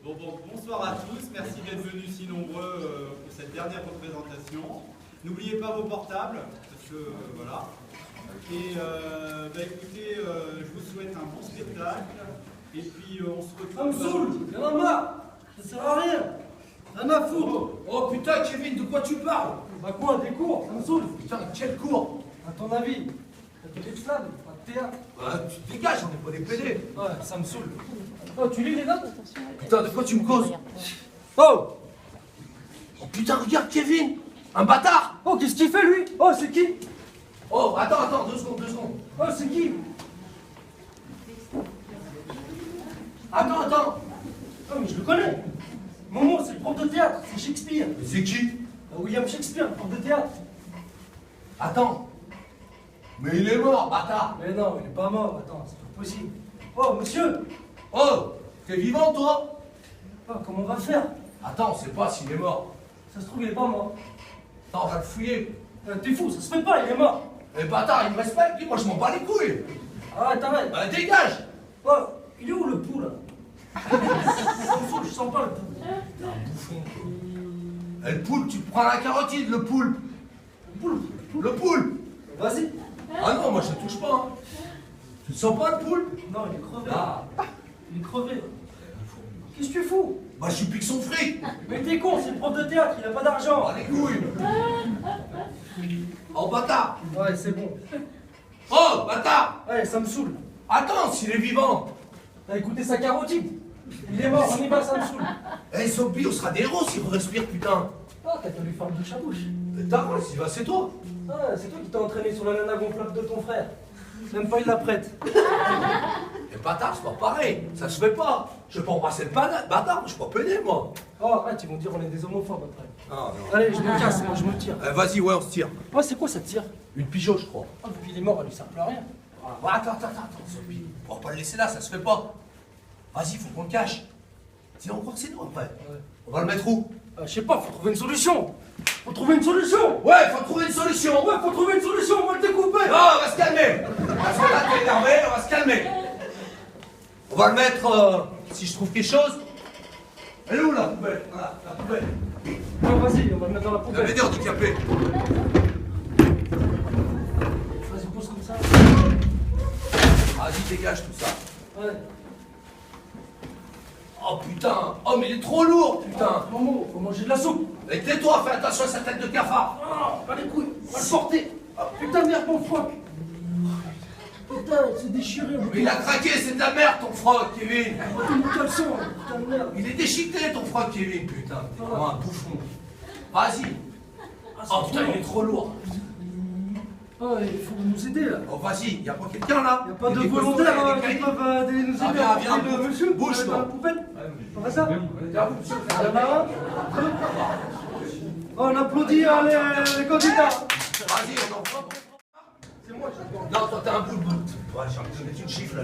Bonsoir à tous, merci d'être venus si nombreux pour cette dernière représentation. N'oubliez pas vos portables, parce que voilà. Et écoutez, je vous souhaite un bon spectacle. Et puis on se retrouve. Ça me saoule, y'en a marre, ça sert à rien. Rien à foutre. Oh putain, Kevin, de quoi tu parles? Bah quoi, des cours, ça me saoule. Putain, quel cours? À ton avis, t'as fait de slam, pas de théâtre. Bah, tu te dégages, on n'est pas des PD. Ouais, ça me saoule. Oh, tu lis les notes? Putain, de quoi tu me causes? Oh. Oh putain, regarde Kevin, un bâtard. Oh, qu'est-ce qu'il fait lui? Oh, c'est qui? Oh, attends, 2 secondes. Oh, c'est qui? Attends. Oh, mais je le connais. Momo, c'est le prof de théâtre, c'est Shakespeare. Mais c'est qui? William Shakespeare, prof de théâtre. Attends. Mais il est mort, bâtard. Mais non, il est pas mort, attends, c'est pas possible. Oh, monsieur. Oh, t'es vivant, toi? Oh, comment on va faire? Attends, on sait pas s'il est mort. Ça se trouve, il est pas mort. Attends, on va le fouiller. T'es fou, ça se fait pas, il est mort. Mais bâtard, il me respecte, moi je m'en bats les couilles. Arrête. Bah, dégage. Oh, il est où le pouls là? Ça me saoule, je sens pas le pouls. T'es un bouffon. Et le poulpe, tu prends la carotide, le poulpe. Le poulpe. Vas-y. Ah non, moi je ne touche pas. Hein. Tu ne sens pas le poulpe? Non, il est crevé. Ah. Il est crevé. Qu'est-ce que tu fous? Bah je pique son fric. Mais t'es con, c'est le prof de théâtre, il a pas d'argent. Oh les couilles. Oh bâtard. Ouais, c'est bon. Oh bâtard. Ouais, ça me saoule. Attends, s'il est vivant. T'as écouté sa carotide? Il est mort, on y va, ça me saoule. Eh Sophie, on sera des héros s'il respire, putain. Oh, t'as qu'à lui faire bouche à bouche. Putain, s'il va, c'est toi. Ah, c'est toi qui t'as entraîné sur la nana gonflable de ton frère. Même pas il la prête. Mais bâtard, c'est pas pareil. Ça se fait pas. Je vais pas embrasser le bâtard, je suis pas pédé, moi. Oh, arrête, ils vont dire on est des homophobes après. Ah non. Allez, je me casse, moi je me tire. Vas-y, ouais, on se tire. Ouais, c'est quoi ça tire? Une pigeon, je crois. Oh, depuis il est mort, elle lui sert plus à rien. Ah, attends, Sophie. On va pas le laisser là, ça se fait pas. Vas-y, faut qu'on le cache. Sinon, on croit que c'est nous après. Ouais. On va le mettre où? Je sais pas, faut trouver une solution. Faut trouver une solution. Ouais, faut trouver une solution. Ouais, faut trouver une solution, on va le découper. Non, on va se calmer. Parce que là, t'es énervé, on va se calmer. On va le mettre, si je trouve quelque chose. Elle est où la poubelle? Voilà, la poubelle. Ouais, vas-y, on va le mettre dans la La poubelle. BD handicapée. Vas-y, pose comme ça. Vas-y, dégage tout ça. Ouais. Oh putain. Oh, mais il est trop lourd, putain. Momo, faut manger de la soupe. Et tais-toi, fais attention à sa tête de cafard. Oh, pas les couilles, on va le porter. Oh, putain, merde, mon froc. Putain, c'est déchiré. Mais il a craqué, c'est de la merde ton froc, Kevin. Oh, mon caleçon, putain de merde. Il est déchiqueté ton froc, Kevin, putain. T'es vraiment un bouffon. Vas-y. Oh putain, il est trop lourd. Oh, il faut nous aider là. Oh vas-y, y'a pas quelqu'un là? Il n'y a pas de des volontaires costauds, qui des peuvent nous aider Ah, viens, à viens, porter le monsieur. bouge, dans toi. la poubelle. On fait ça? Viens, monsieur. Il y en a un, deux. Oh, on applaudit les candidats. Vas-y, on en prend. C'est moi, j'attends. Non, toi t'es un bout de bout. Ouais, j'ai envie de mettre une chiffre là.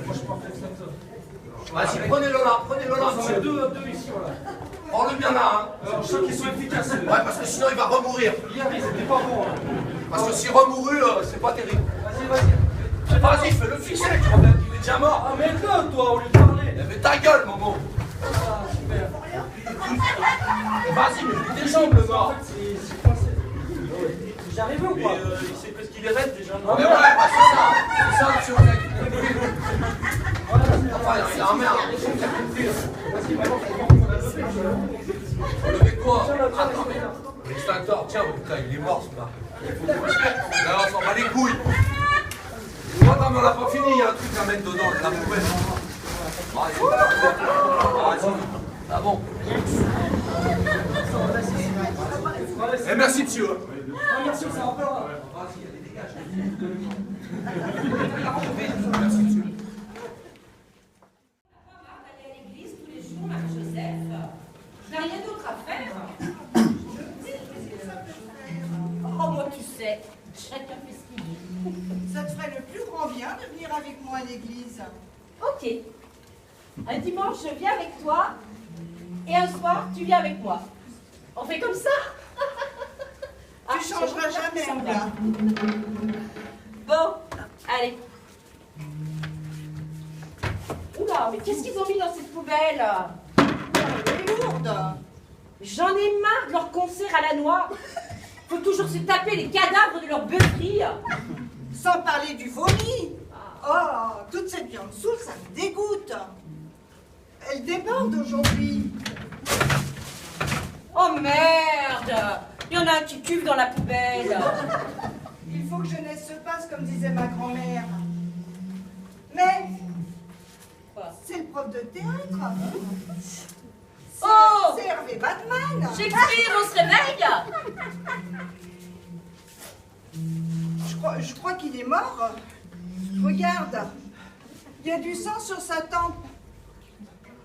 Vas-y, prenez-le là, On monsieur. met deux ici, voilà. Prends-le bien là, Je sens qu'ils sont efficaces. hein. Ouais, parce que sinon il va remourir. Hier, ils étaient pas bons. Hein. Parce que s'il remourut, c'est pas terrible. Vas-y. Vas-y, fais-le fixer, tu vois bien qu'il est déjà mort. Ah, mais aide-le, toi, au lieu de parler. Mais ta gueule, Momo. Ah, super. Vas-y, mais plie tes jambes, le En mort. fait, c'est coincé. J'y arrivé ou pas? Il sait presque qu'il est raide déjà. Ah, Mais ouais, bah c'est ça, monsieur le mec. Voilà, Enfin, il a un merde. vas-y, maintenant, Levez quoi? tiens, là, tiens, Attends, tiens. l'extincteur, tiens, putain, il est mort ce mec. Non, on s'en bat les couilles. Attends, mais on n'a pas fini, il y a un truc à mettre dedans, la poubelle. Vas-y. Ah bon. Eh merci monsieur. Ah, merci, ça rappellera. Vas-y, allez, dégage. Merci monsieur. Aller à l'église tous les jours, Marie-Joseph. Je n'ai rien d'autre à faire. Oh, moi, tu sais, chacun fait ce qu'il veut. Ça te ferait le plus grand bien de venir avec moi à l'église. Ok. Un dimanche, je viens avec toi. Et un soir, tu viens avec moi. On fait comme ça? Ah, Tu changeras jamais, ça me Oula. Bon, allez. Oula, mais qu'est-ce qu'ils ont mis dans cette poubelle? merde. J'en ai marre de leur concert à la noix. Faut toujours se taper les cadavres de leur beuverie. Sans parler du vomi. Oh, toute cette viande saoule, ça me dégoûte. Elle déborde aujourd'hui. Oh merde! Il y en a un qui cuve dans la poubelle. Il faut que jeunesse se passe, comme disait ma grand-mère. Mais Quoi? c'est le prof de théâtre. Oh! C'est Hervé Batman. Shakespeare, on se réveille? Je crois qu'il est mort. Regarde, il y a du sang sur sa tempe.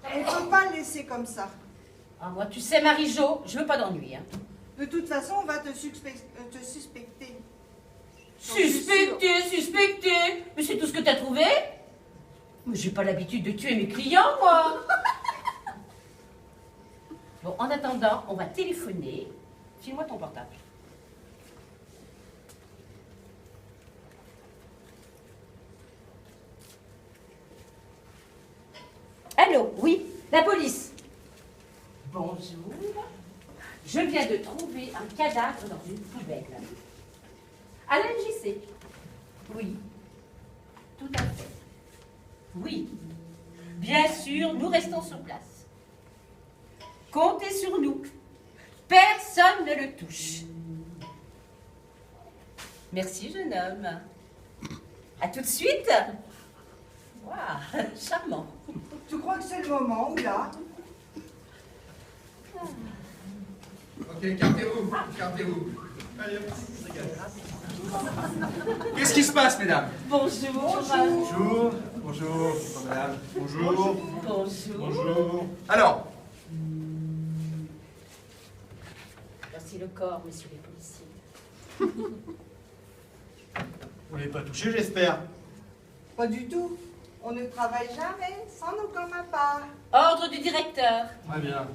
On ne peut pas le laisser comme ça. Ah, moi, tu sais, Marie-Jo, je veux pas d'ennui. Hein. De toute façon, on va te suspecter. Suspecté. Mais c'est tout ce que t'as trouvé? Mais j'ai pas l'habitude de tuer mes clients, moi. Bon, en attendant, on va téléphoner. File-moi ton portable. Allô, oui, la police. Bonjour. Je viens de trouver un cadavre dans une poubelle. À la MJC. Oui, tout à fait. Oui, bien sûr, nous restons sur place. Comptez sur nous. Personne ne le touche. Merci, jeune homme. À tout de suite. Waouh, charmant. Tu crois que c'est le moment, ou là? Ok, écartez-vous. Allez, c'est égal. Qu'est-ce qui se passe, mesdames? Bonjour. Bonjour, madame. Bonjour. Bonjour. Alors, Voici le corps, messieurs les policiers. Vous l'avez pas touché, j'espère. Pas du tout. On ne travaille jamais sans nos communs pas. Ordre du directeur. Très bien.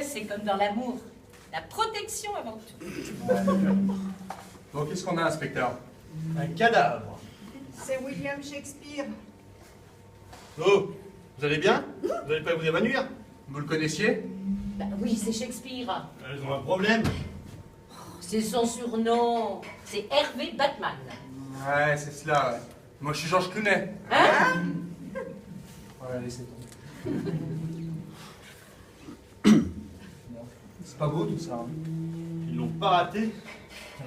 C'est comme dans l'amour. La protection avant tout. bon, qu'est-ce qu'on a, inspecteur? Un cadavre. C'est William Shakespeare. Oh, vous allez bien? Vous n'allez pas vous évanouir? Vous le connaissiez? Bah oui, c'est Shakespeare. Ils ont un problème. C'est son surnom. C'est Hervé Batman. Ouais, c'est cela, ouais. Moi, je suis Georges Clooney. Hein? Ouais, laissez tomber. C'est pas beau, tout ça. Hein. Ils l'ont pas raté.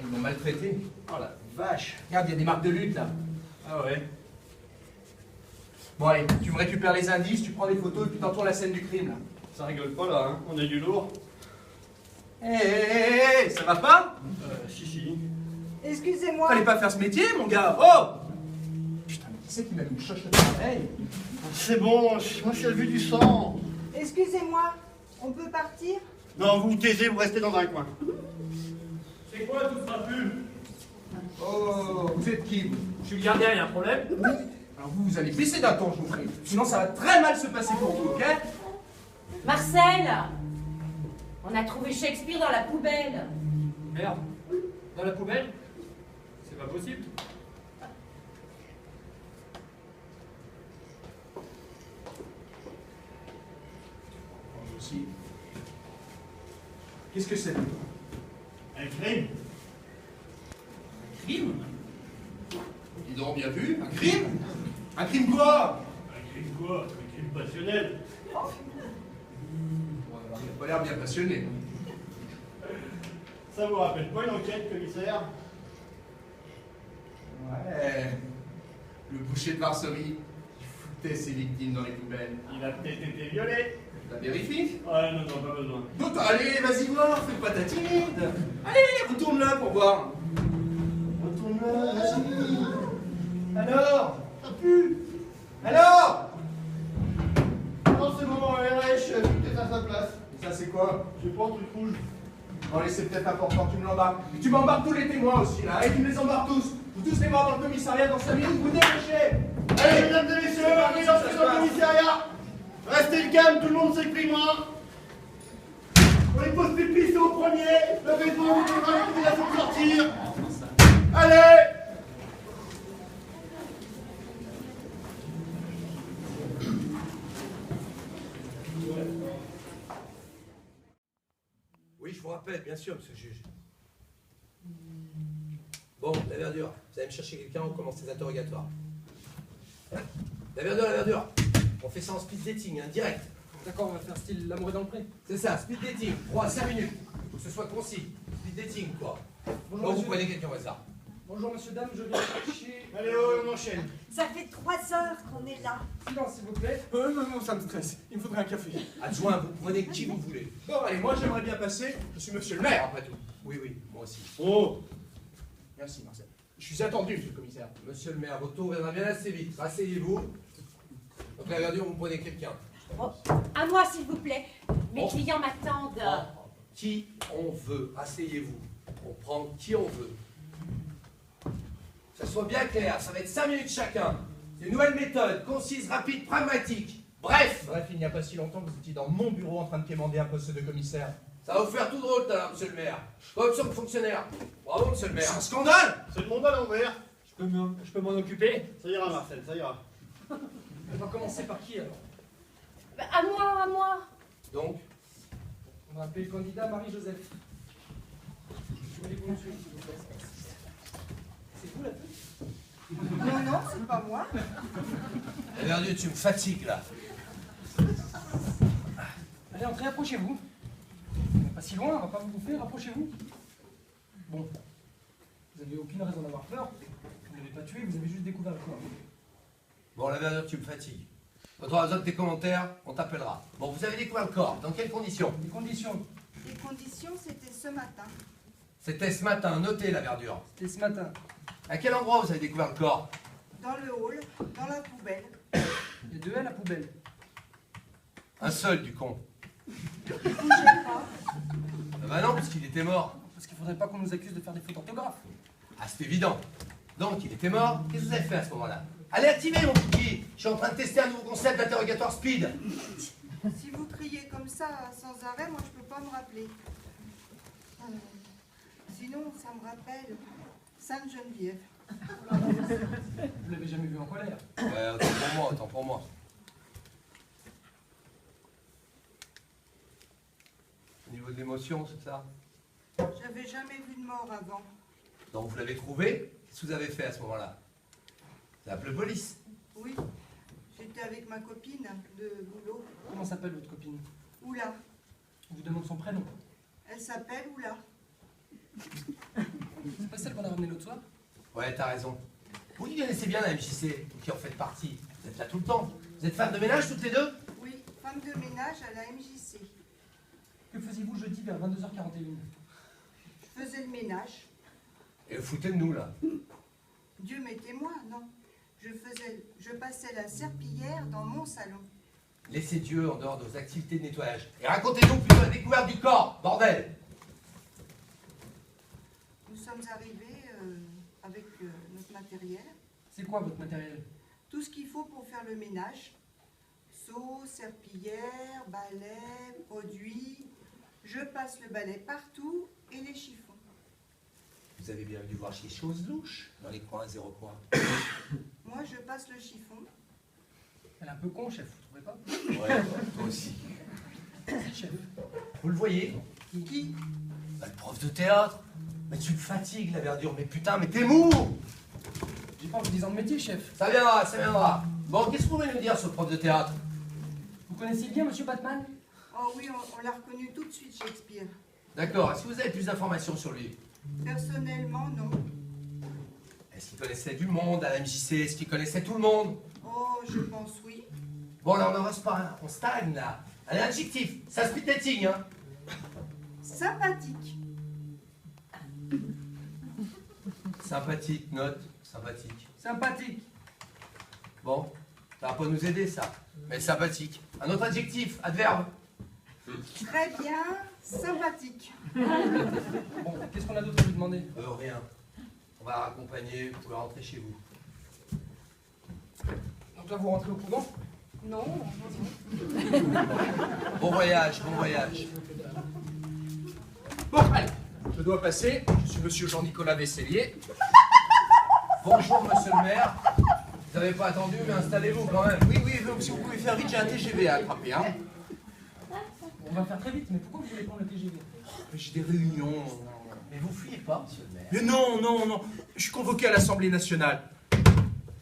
Ils m'ont maltraité. Oh la vache. Regarde, il y a des marques de lutte, là. Ah ouais. Bon, allez, tu me récupères les indices, tu prends des photos et puis t'entoures la scène du crime, là. Ça rigole pas là, hein. On a du lourd. Hé, ça va pas? Si. Excusez-moi. Fallait pas faire ce métier, mon gars. Oh! Putain, mais qui c'est qui m'a mis une chochotte pareille? C'est bon, moi j'ai vu du sang. Excusez-moi. On peut partir? Non, vous vous taisez, vous restez dans un coin. C'est quoi tout ce trapu? Oh, vous êtes qui, vous? Je suis le gardien, il y a un problème? Alors vous allez baisser d'un ton, je vous prie. Sinon, ça va très mal se passer pour vous, ok? Marcel, on a trouvé Shakespeare dans la poubelle. Merde. Dans la poubelle? C'est pas possible. Moi aussi. Qu'est-ce que c'est? Un crime. Crime? Ils auront bien vu. Un crime? Un crime quoi? Un crime quoi? Un crime passionnel. Bon, alors, il n'a pas l'air bien passionné. Ça vous rappelle pas une enquête, commissaire? Ouais. Le boucher de Varsovie, il foutait ses victimes dans les poubelles. Il a peut-être été violé. Tu la vérifies? Ouais, non, pas besoin. D'autres, allez, vas-y voir, fais pas ta timide. Allez, retourne-la pour voir. Retourne-la, vas-y. Alors? Ça pue. Alors? Non, c'est bon, RH, tout est à sa place. Et ça, c'est quoi? J'ai pas un truc rouge. Bon, allez, c'est peut-être important, tu me l'embarques. Et tu m'embarques tous les témoins aussi, là. Et tu me les embarques tous. Vous tous les voir dans le commissariat dans 5 minutes, vous dépêchez. Allez, mesdames et messieurs, on est lancé dans le commissariat. Restez calme, tout le monde s'exprimera. On les pose pipi, c'est au premier. Levez-vous, vous devrez l'autorisation de sortir. Allez! vous rappelle, bien sûr, monsieur le juge. Bon, la verdure, vous allez me chercher quelqu'un, on commence les interrogatoires. La verdure, on fait ça en speed dating, hein, direct. D'accord, on va faire style l'amour est dans le pré. C'est ça, speed dating, 3 à 5 minutes. Faut que ce soit concis. Speed dating, quoi. Bonjour, Bon, vous monsieur. prenez quelqu'un au hasard. Bonjour, monsieur, dame, je viens chercher... Allez, oh, on enchaîne. Ça fait 3 heures qu'on est là. Silence, s'il vous plaît. Non, ça me stresse. Il me faudrait un café. Adjoint, vous prenez qui vous voulez. Bon, allez, moi j'aimerais bien passer. Je suis monsieur le maire. Après tout. Oui, moi aussi. Oh. Merci, Marcel. Je suis attendu, monsieur le commissaire. Monsieur le maire, votre tour viendra bien assez vite. Asseyez-vous. Donc la verdure, vous prenez quelqu'un. Oh, à moi, s'il vous plaît. Mes Oh. clients m'attendent. Qui on veut. Asseyez-vous. On prend qui on veut. Que ça soit bien clair, ça va être 5 minutes chacun. C'est une nouvelle méthode, concise, rapide, pragmatique. Bref, Il n'y a pas si longtemps que vous étiez dans mon bureau en train de quémander un poste de commissaire. ça va vous faire tout drôle tout à l'heure, monsieur le maire. Corruption de fonctionnaire. Bravo, monsieur le maire. C'est un scandale. C'est le monde à l'envers. Je peux m'en occuper. Ça ira, Marcel, ça ira. On va commencer par qui, alors? Bah, à moi. Donc, On va appeler le candidat Marie-Joseph. Je voulais qu'on suive, s'il vous plaît. C'est vous, la pute? Non, c'est pas moi. la verdure, tu me fatigues là. Allez, entrez, approchez-vous. On n'est pas si loin, on va pas vous bouffer, rapprochez-vous. Bon. Vous n'avez aucune raison d'avoir peur. Vous ne l'avez pas tué, vous avez juste découvert le corps. Bon, la verdure, tu me fatigues. Quand on aura besoin de tes commentaires, on t'appellera. Bon, vous avez découvert le corps. Dans quelles conditions? Les conditions, Les conditions, c'était ce matin. C'était ce matin. Notez la verdure. c'était ce matin. À quel endroit vous avez découvert le corps? Dans le hall, dans la poubelle. Les deux à la poubelle. Un seul, du con. Il bougeait pas. Ah bah non, parce qu'il était mort. Parce qu'il faudrait pas qu'on nous accuse de faire des fautes d'orthographe. Ah, c'est évident. Donc, il était mort. Qu'est-ce que vous avez fait à ce moment-là? Allez, activez mon kiki. Je suis en train de tester un nouveau concept d'interrogatoire speed. Si vous criez comme ça sans arrêt, moi je peux pas me rappeler. Sinon, ça me rappelle Sainte-Geneviève. Vous l'avez jamais vu en colère. Ouais, autant pour moi. Au niveau de l'émotion, c'est ça? J'avais jamais vu de mort avant. Donc, vous l'avez trouvé. Qu'est-ce que vous avez fait à ce moment-là? Vous avez appelé la police. Oui, j'étais avec ma copine de boulot. Comment s'appelle votre copine? Oula. On vous demande son prénom. Elle s'appelle Oula. C'est pas celle qu'on a ramenée l'autre soir? Ouais, t'as raison. Vous qui connaissez bien la MJC, qui en faites partie. Vous êtes là tout le temps. Vous êtes femmes de ménage toutes les deux? Oui, femme de ménage à la MJC. Que faisiez-vous jeudi vers 22h41? Je faisais le ménage. Et vous foutez de nous, là. Dieu m'est témoin, non. Je passais la serpillière dans mon salon. Laissez Dieu en dehors de vos activités de nettoyage. Et racontez-nous plutôt la découverte du corps, bordel! Nous sommes arrivés avec notre matériel. C'est quoi votre matériel? Tout ce qu'il faut pour faire le ménage. Seau, serpillière, balai, produits. Je passe le balai partout et les chiffons. Vous avez bien dû voir des choses louches dans les coins, 0 coins. Moi, je passe le chiffon. Elle est un peu con, chef, vous trouvez pas? Ouais, toi aussi. Chef. Vous le voyez? Qui? Bah, le prof de théâtre. Mais tu me fatigues, la verdure. Mais putain, mais t'es mou! J'ai pas 10 ans de métier, chef. Ça viendra, ça viendra. Bon, qu'est-ce que vous voulez nous dire sur le prof de théâtre? Vous connaissez bien Monsieur Batman? Oh oui, on l'a reconnu tout de suite, Shakespeare. D'accord, est-ce que vous avez plus d'informations sur lui? Personnellement, non. Est-ce qu'il connaissait du monde à la MJC? Est-ce qu'il connaissait tout le monde? Oh, je pense oui. Bon, là, on n'avance pas, on stagne, là. Allez, adjectif, ça speed dating, hein. Sympathique. Sympathique, note, sympathique. Sympathique. Bon, ça va pas nous aider, ça. Mais sympathique. Un autre adjectif, adverbe. Très bien, sympathique. Bon, qu'est-ce qu'on a d'autre à lui demander? Rien. On va la raccompagner, vous pouvez rentrer chez vous. Donc là, vous rentrez au couvent? Non, Bon voyage, bon voyage. Bon, allez, je dois passer. Je suis monsieur Jean-Nicolas Vaisselier. Bonjour, monsieur le maire. Vous n'avez pas attendu, mais installez-vous quand même. Oui, si vous pouvez faire vite, j'ai un TGV à attraper, hein. On va faire très vite, mais pourquoi vous voulez prendre le TGV? J'ai des réunions. Mais vous fuyez pas, monsieur le maire. Mais non, non, non. Je suis convoqué à l'Assemblée nationale.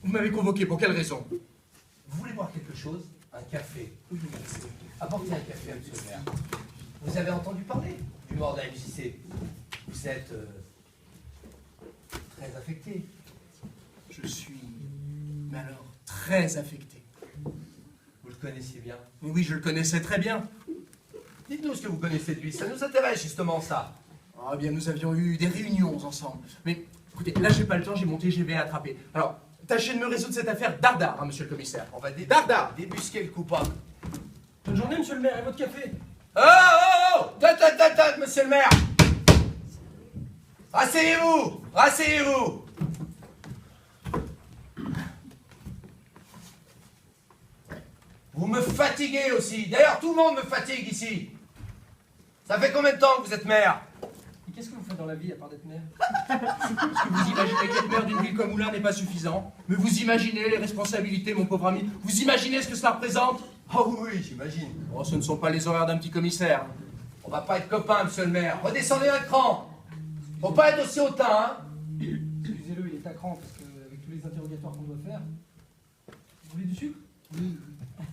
Vous m'avez convoqué, pour quelle raison? Vous voulez boire quelque chose? Un café? Oui, merci. Apportez un café à monsieur le maire. Vous avez entendu parler du mort de la MJC? Vous êtes très affecté. Je suis, mais alors, très affecté. Vous le connaissiez bien? Mais oui, je le connaissais très bien. Dites-nous ce que vous connaissez de lui, ça nous intéresse justement ça. Ah bien, nous avions eu des réunions ensemble. Mais écoutez, là j'ai pas le temps, j'ai mon TGV à attraper. Alors, tâchez de me résoudre cette affaire dardard, hein, monsieur le commissaire. On va Débusquer le coupable. Bonne journée, monsieur le maire, et votre café? Oh, oh, oh! Tat, monsieur le maire! Rasseyez-vous! Rasseyez-vous! Vous me fatiguez aussi. D'ailleurs, tout le monde me fatigue ici. Ça fait combien de temps que vous êtes maire? Et qu'est-ce que vous faites dans la vie à part d'être maire? Est-ce que vous imaginez qu'être maire d'une ville comme Moulins n'est pas suffisant? Mais vous imaginez les responsabilités, mon pauvre ami? Vous imaginez ce que cela représente? Oh oui, j'imagine. Oh, ce ne sont pas les horaires d'un petit commissaire. On va pas être copains, monsieur le maire. Redescendez un cran. Faut pas être aussi hautain, hein? Excusez-le, il est à cran, parce qu'avec tous les interrogatoires qu'on doit faire... Vous voulez du sucre? Oui.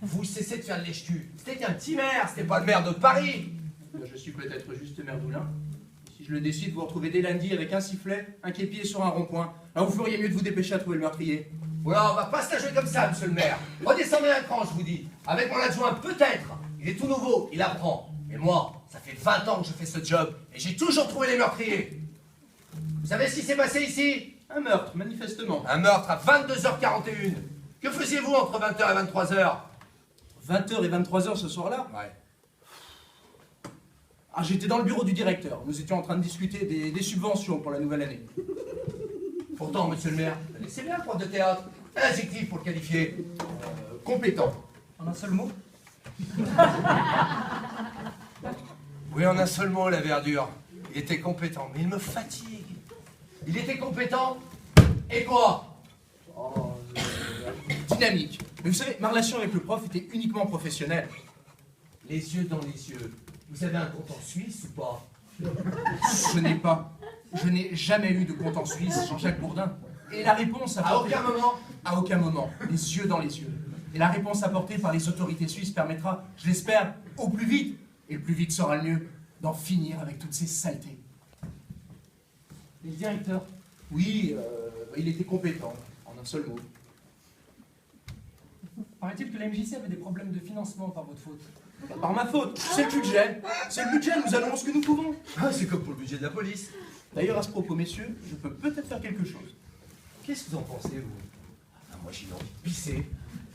Vous cessez de faire de lèche-cul. C'était qu'un petit maire, c'était pas le maire de Paris. Je suis peut-être juste maire d'Oulins. Si je le décide, vous retrouvez dès lundi avec un sifflet, un képi et sur un rond-point. Alors vous feriez mieux de vous dépêcher à trouver le meurtrier. Voilà, on va pas se la jouer comme ça, monsieur le maire. Redescendez un cran, je vous dis. Avec mon adjoint, peut-être. Il est tout nouveau, il apprend. Mais moi, ça fait 20 ans que je fais ce job et j'ai toujours trouvé les meurtriers. Vous savez ce qui s'est passé ici? Un meurtre, manifestement. Un meurtre à 22h41. Que faisiez-vous entre 20h et 23h? 20h et 23h ce soir-là? Ouais. Ah, j'étais dans le bureau du directeur. Nous étions en train de discuter des subventions pour la nouvelle année. Pourtant, monsieur le maire, c'est bien un prof de théâtre. Un adjectif pour le qualifier. Compétent. En un seul mot? Oui, en un seul mot, la verdure. Il était compétent, mais il me fatigue. Il était compétent. Et quoi? Dynamique. Mais vous savez, ma relation avec le prof était uniquement professionnelle. Les yeux dans les yeux. Vous avez un compte en Suisse ou pas? Je n'ai jamais eu de compte en Suisse, Jean-Jacques Bourdin. Et la réponse À aucun moment? À aucun moment. Les yeux dans les yeux. Et la réponse apportée par les autorités suisses permettra, je l'espère, au plus vite, et le plus vite sera le mieux, d'en finir avec toutes ces saletés. Et le directeur? Oui, il était compétent, en un seul mot. Paraît-il que la MJC avait des problèmes de financement par votre faute. Par ma faute, c'est le budget. C'est le budget, nous allons ce que nous pouvons. Ah, c'est comme pour le budget de la police. D'ailleurs, à ce propos, messieurs, je peux peut-être faire quelque chose. Qu'est-ce que vous en pensez, vous? Ah, moi, j'ai envie de pisser.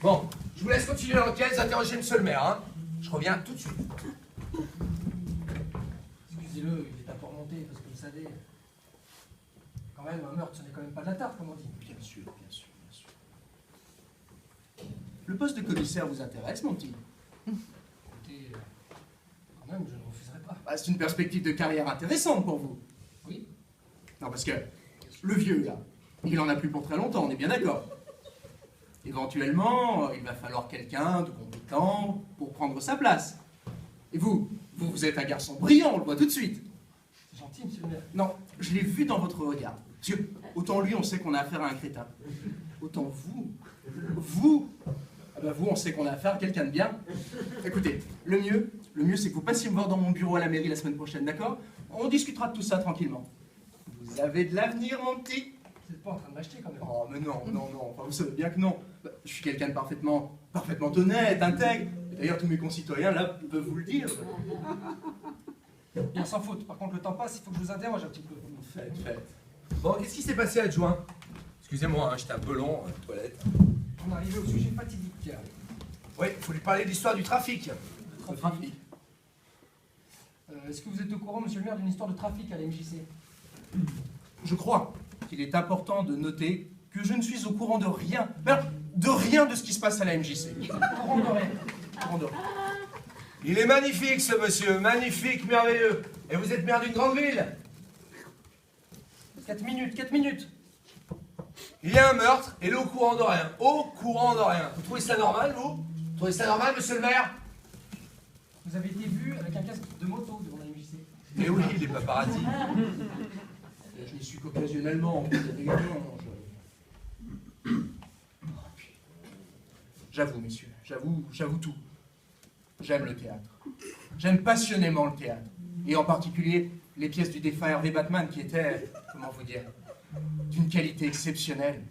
Bon, je vous laisse continuer l'enquête, vous interrogez monsieur le maire, hein. Je reviens tout de suite. Excusez-le, il est à pas remonter, parce que vous savez... Quand même, un meurtre, ce n'est quand même pas de la tarte, comme on dit. Bien sûr, bien sûr, bien sûr. Le poste de commissaire vous intéresse, mon petit? Écoutez, quand même, je ne refuserai pas. Bah, c'est une perspective de carrière intéressante pour vous. Oui? Non, parce que le vieux, là, il en a plus pour très longtemps, on est bien d'accord. Éventuellement, il va falloir quelqu'un de compétent pour prendre sa place. Et vous êtes un garçon brillant, on le voit tout de suite. C'est gentil, monsieur le maire. Non, je l'ai vu dans votre regard. Parce que, autant lui, on sait qu'on a affaire à un crétin. Autant vous, on sait qu'on a affaire à quelqu'un de bien. Écoutez, le mieux, c'est que vous passiez me voir dans mon bureau à la mairie la semaine prochaine, d'accord? On discutera de tout ça tranquillement. Vous avez de l'avenir, mon petit? Vous n'êtes pas en train de m'acheter, quand même. Oh, mais non, enfin, vous savez bien que non. Bah, je suis quelqu'un de parfaitement honnête, intègre. Et d'ailleurs, tous mes concitoyens, là, peuvent vous le dire. Bien sans faute. Par contre, le temps passe, il faut que je vous interroge un petit peu. Faites. Bon, qu'est-ce qui s'est passé, adjoint? Excusez-moi, hein, j'étais un peu long, toilette. On est arrivé au sujet fatidique. Oui, il faut lui parler de l'histoire du trafic. Le trafic. Est-ce que vous êtes au courant, monsieur le maire, d'une histoire de trafic à la MJC? Je crois qu'il est important de noter que je ne suis au courant de rien, de rien de ce qui se passe à la MJC. Au courant de rien. Au courant de rien. Il est magnifique, ce monsieur, magnifique, merveilleux. Et vous êtes maire d'une grande ville? 4 minutes. Il y a un meurtre, et il est au courant de rien. Au courant de rien. Vous trouvez ça normal, vous? Vous trouvez ça normal, monsieur le maire? Vous avez été vu avec un casque de moto devant la MJC. Mais oui, les paparazzis. Je n'y suis qu'occasionnellement, également. J'avoue, messieurs, j'avoue tout. J'aime le théâtre. J'aime passionnément le théâtre. Et en particulier, les pièces du défunt Hervé Batman qui étaient, comment vous dire, d'une qualité exceptionnelle.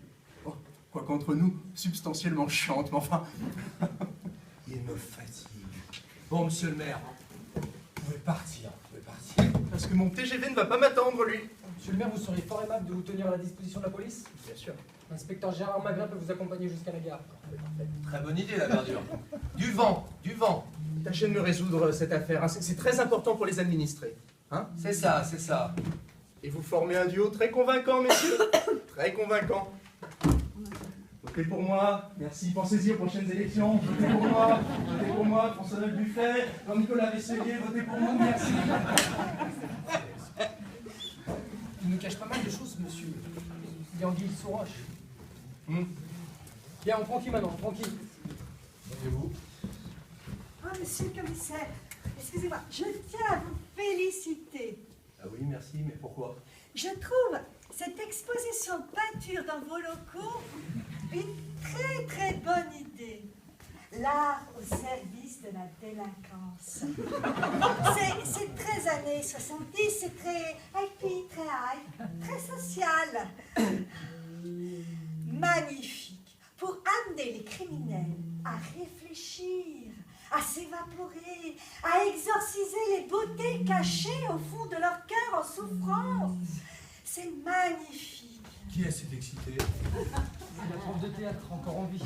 Oh, quoi qu'entre nous, substantiellement chiante, mais enfin... Il me fatigue. Bon, monsieur le maire, vous pouvez partir, Parce que mon TGV ne va pas m'attendre, lui. Monsieur le maire, vous seriez fort aimable de vous tenir à la disposition de la police? Bien sûr. L'inspecteur Gérard Magrin peut vous accompagner jusqu'à la gare. Très bonne idée, la verdure. Du vent. Tâchez de me résoudre cette affaire, hein. C'est très important pour les administrés. Hein? C'est ça. Et vous formez un duo très convaincant, messieurs. Très convaincant. Votez pour moi. Merci. Pensez-y aux prochaines élections. Votez pour moi. François-Noël Buffet, Jean-Nicolas Vesselier, votez pour nous. Merci. Il nous cache pas mal de choses, monsieur. Il y a anguille sous roche. Bien, on tranquille maintenant, tranquille. vous Ah, monsieur le commissaire, excusez-moi, je tiens à vous féliciter. Ah oui, merci, mais pourquoi? Je trouve cette exposition de peinture dans vos locaux une très très bonne idée. L'art au service de la délinquance. C'est très années 70, c'est très hippie, très high, très social. Magnifique. Pour amener les criminels à réfléchir, à s'évaporer, à exorciser les beautés cachées au fond de leur cœur en souffrance. C'est magnifique. Qui est cet excité? La prof de théâtre, encore en vie.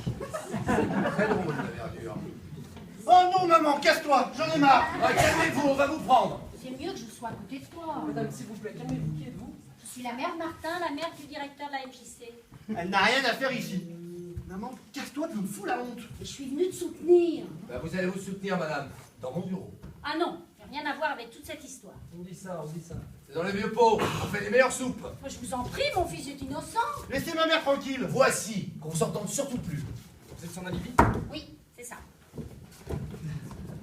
Très drôle, la verdure. Oh non, maman, casse-toi, j'en ai marre. Ah, calmez-vous, on va vous prendre. C'est mieux que je sois à côté de toi. Madame, s'il vous plaît, calmez-vous, qui êtes-vous? Je suis la mère Martin, la mère du directeur de la MJC. Elle n'a rien à faire ici. Maman, casse-toi, tu me fous la honte. Et je suis venue te soutenir. Bah, vous allez vous soutenir, madame, dans mon bureau. Ah non, il n'y a rien à voir avec toute cette histoire. On dit ça. C'est dans le vieux pot, on fait les meilleures soupes. Moi, je vous en prie, mon fils est innocent. Laissez ma mère tranquille. Voici, qu'on vous entende surtout plus. Vous êtes son alibi? Oui, c'est ça.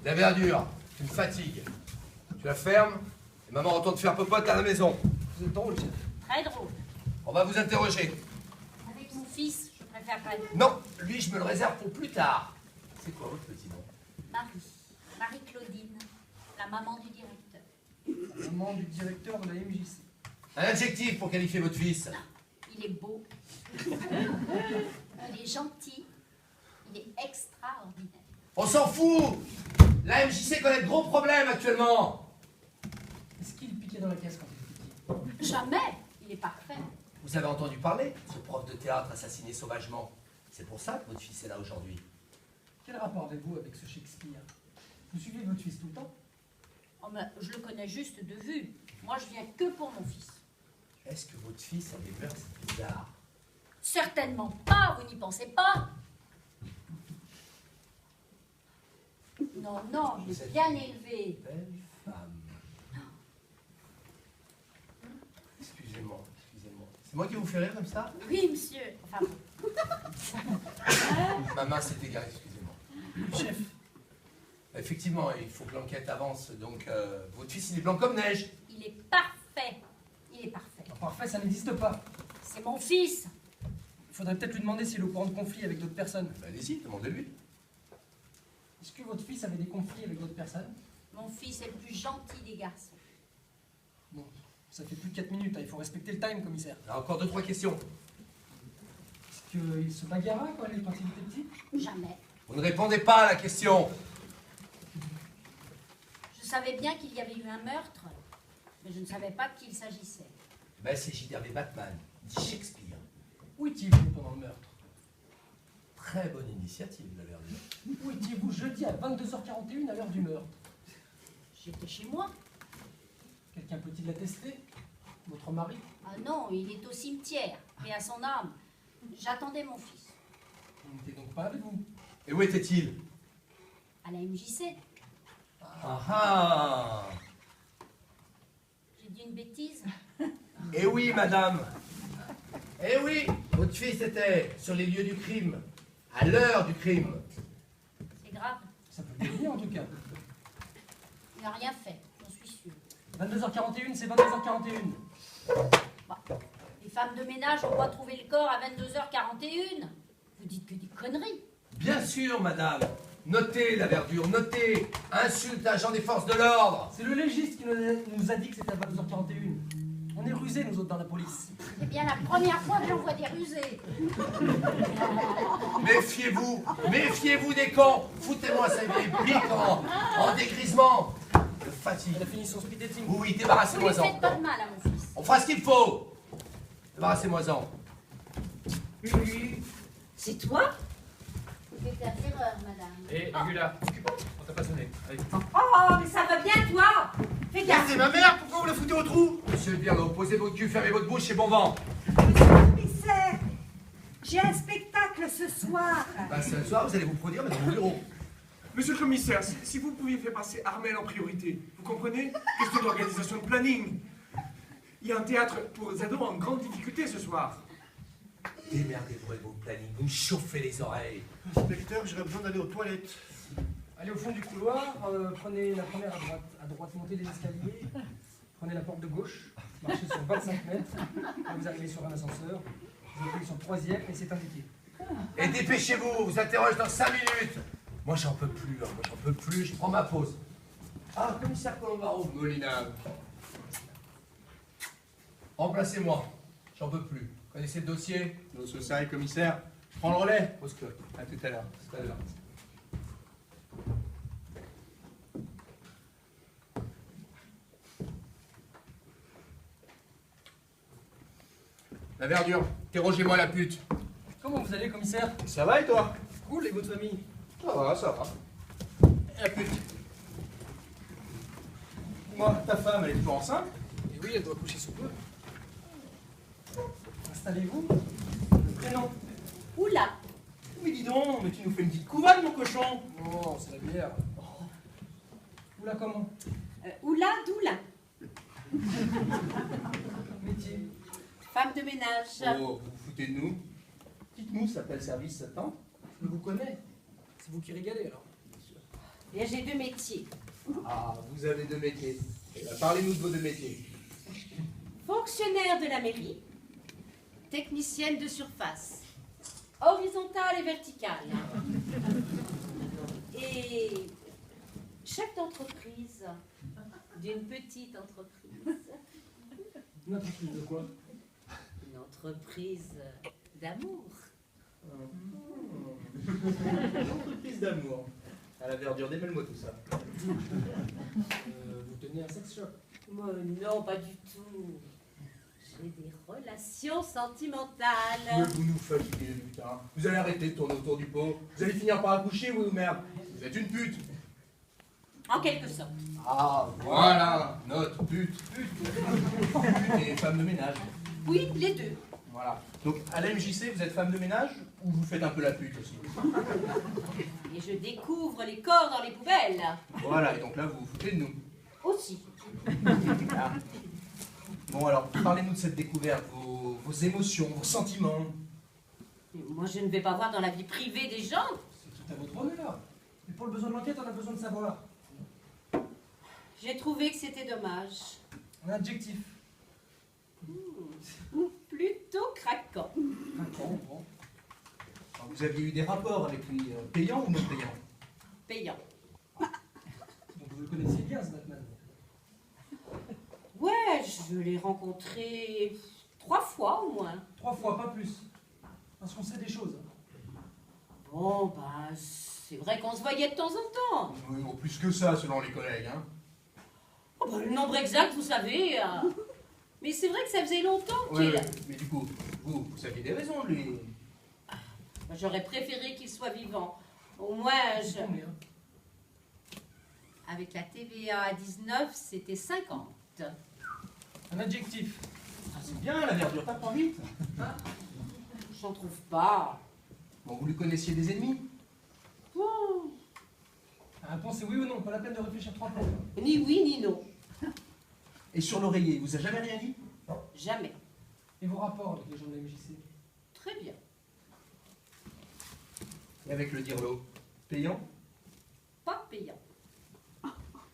La verdure, tu me fatigues. Tu la fermes, et maman retourne faire popote à la maison. Vous êtes drôle, chef. Très drôle. On va vous interroger. Avec mon fils, je préférerais Non, lui, je me le réserve pour plus tard. C'est quoi votre petit nom? Marie-Claudine, la maman du directeur. Maman du directeur de la MJC. Un adjectif pour qualifier votre fils. Il est beau. Il est gentil. Il est extraordinaire. On s'en fout. La MJC connaît de gros problèmes actuellement. Est-ce qu'il piquait dans la caisse quand il était petit? Jamais. Il est parfait. Vous avez entendu parler de ce prof de théâtre assassiné sauvagement. C'est pour ça que votre fils est là aujourd'hui. Quel rapport avez-vous avec ce Shakespeare? Vous suivez votre fils tout le temps? Oh, mais je le connais juste de vue. Moi, je viens que pour mon fils. Est-ce que votre fils a des mœurs bizarres? Certainement pas, vous n'y pensez pas. Non, il est bien élevé. Belle femme. Excusez-moi. C'est moi qui vous fais rire comme ça? Oui, monsieur. Enfin, Ma main s'est égarée, excusez-moi. Chef, Effectivement, il faut que l'enquête avance, donc votre fils il est blanc comme neige. il est parfait. Il est parfait. parfait, ça n'existe pas. C'est mon fils. Il faudrait peut-être lui demander s'il est au courant de conflits avec d'autres personnes. Bah, allez-y, demandez-lui. Est-ce que votre fils avait des conflits avec d'autres personnes? Mon fils est le plus gentil des garçons. Bon, ça fait plus de 4 minutes, hein. Il faut respecter le time, commissaire. Alors, encore 2-3 questions. Est-ce qu'il se bagarra quand il était petit? Jamais. Vous ne répondez pas à la question. Je savais bien qu'il y avait eu un meurtre, mais je ne savais pas de qui il s'agissait. Ben, c'est J.D.R.V. Batman, dit Shakespeare. Où étiez-vous pendant le meurtre? Très bonne initiative, la verdure. Où étiez-vous jeudi à 22h41 à l'heure du meurtre? J'étais chez moi. Quelqu'un peut-il l'attester? Votre mari? Ah non, il est au cimetière, et à son âme. J'attendais mon fils. Il n'était donc pas avec vous? Et où était-il? À la MJC. Ah ah! J'ai dit une bêtise. Eh oui, madame. Eh oui, votre fils était sur les lieux du crime, à l'heure du crime. C'est grave. Ça peut le devenir en tout cas. Il n'a rien fait, j'en suis sûre. 22h41, c'est 22h41. Bah, les femmes de ménage ont droit de trouver le corps à 22h41. Vous dites que des conneries. Bien sûr, madame. Notez la verdure, notez. Insulte agent des forces de l'ordre. C'est le légiste qui nous a dit que c'était à 22h41. On est rusés, nous autres, dans la police. C'est bien la première fois que j'en vois des rusés. Méfiez-vous des cons. Foutez-moi ces vieilles piques en dégrisement. Je fatigue. Elle a fini son speed dating. Oui, Vous lui débarrassez-moi-en. faites pas de mal à mon fils. On fera ce qu'il faut. Débarrassez-moi-en. C'est toi? C'était un erreur, madame. Et Gula, on t'a pas sonné. Allez. Oh, mais ça va bien, toi? Fais gaffe. C'est ma mère, pourquoi vous la foutez au trou? Monsieur Birlo, posez votre cul, fermez votre bouche, c'est bon vent. Monsieur le commissaire, j'ai un spectacle ce soir. Bah, ce soir, vous allez vous produire, mais dans mon bureau. Monsieur le commissaire, si vous pouviez faire passer Armel en priorité, vous comprenez? Question d'organisation de planning. Il y a un théâtre pour les ados en grande difficulté ce soir. Démerdez-vous avec vos plannings, vous me chauffez les oreilles. Inspecteur, j'aurais besoin d'aller aux toilettes. Allez au fond du couloir, prenez la première à droite, montez les escaliers, prenez la porte de gauche, marchez sur 25 mètres, là vous arrivez sur un ascenseur, vous appuyez sur le troisième et c'est indiqué. Et dépêchez-vous, on vous interroge dans 5 minutes. Moi, j'en peux plus, hein, moi, j'en peux plus, je prends ma pause. Ah, commissaire Colombaro, Molina. Remplacez-moi, j'en peux plus. Connaissez le dossier? Nos sociétés, commissaire. Je prends le relais. Pause clope. À tout à l'heure. Tout à l'heure. La verdure, interrogez-moi la pute. Comment vous allez, commissaire? Ça va et toi? Cool, et votre famille? Ça va, ça va. Et la pute? Moi, ta femme, elle est toujours enceinte? Et oui, elle doit coucher sous peu. Installez-vous. Le prénom? Oula. Mais dis donc, mais tu nous fais une petite couvaille, mon cochon. Oh, c'est la bière. Oula, comment? Oula, doula. Métier? Femme de ménage. Oh, vous vous foutez de nous? Dites-nous, ça s'appelle service Satan? Je vous connais. C'est vous qui régalez, alors. Et j'ai 2 métiers. Ah, vous avez 2 métiers. Eh ben, parlez-nous de vos 2 métiers. Fonctionnaire de la mairie, technicienne de surface, horizontale et verticale. Et chef d'entreprise d'une petite entreprise. Une entreprise de quoi? Une entreprise d'amour. Entreprise d'amour. À la verdure, démêle-moi tout ça. Vous tenez un sex shop? Moi, non, pas du tout. J'ai des relations sentimentales. Vous nous fatiguez, putain. Vous allez arrêter de tourner autour du pot. Vous allez finir par accoucher, vous, merde. Vous êtes une pute. En quelque sorte. Ah, voilà, notre pute. Pute et femme de ménage. Oui, les deux. Voilà. Donc, à la MJC, vous êtes femme de ménage ou vous faites un peu la pute aussi? Et je découvre les corps dans les poubelles. Voilà, et donc là, vous vous foutez de nous. Aussi. Ah. Bon, alors, parlez-nous de cette découverte, vos émotions, vos sentiments. Moi, je ne vais pas voir dans la vie privée des gens. C'est tout à votre honneur. Mais pour le besoin de l'enquête, on a besoin de savoir. J'ai trouvé que c'était dommage. Un adjectif. Plutôt craquant. Bon, bon. Alors, vous aviez eu des rapports avec lui, payants ou non payants? Payant. Donc vous le connaissiez bien, ce Batman. Ouais, je l'ai rencontré 3 fois au moins. 3 fois, pas plus. Parce qu'on sait des choses. Bon, bah, c'est vrai qu'on se voyait de temps en temps. Oui, bon, plus que ça, selon les collègues, hein. Oh, bah, le nombre exact, vous savez. Mais c'est vrai que ça faisait longtemps Oui, qu'il... mais du coup, vous aviez des raisons, lui. Bah, j'aurais préféré qu'il soit vivant. Au moins, Combien? avec la TVA à 19, c'était 50. Un adjectif. Ah, c'est bien, la verdure, t'apprends vite. J'en trouve pas. Bon, vous lui connaissiez des ennemis? Oh, La réponse est oui ou non, pas la peine de réfléchir 3 fois. ni oui, ni non. Et sur l'oreiller, il vous a jamais rien dit? Jamais. Et vos rapports avec les gens de la MJC? Très bien. Et avec le dirlo? Payant? Pas payant.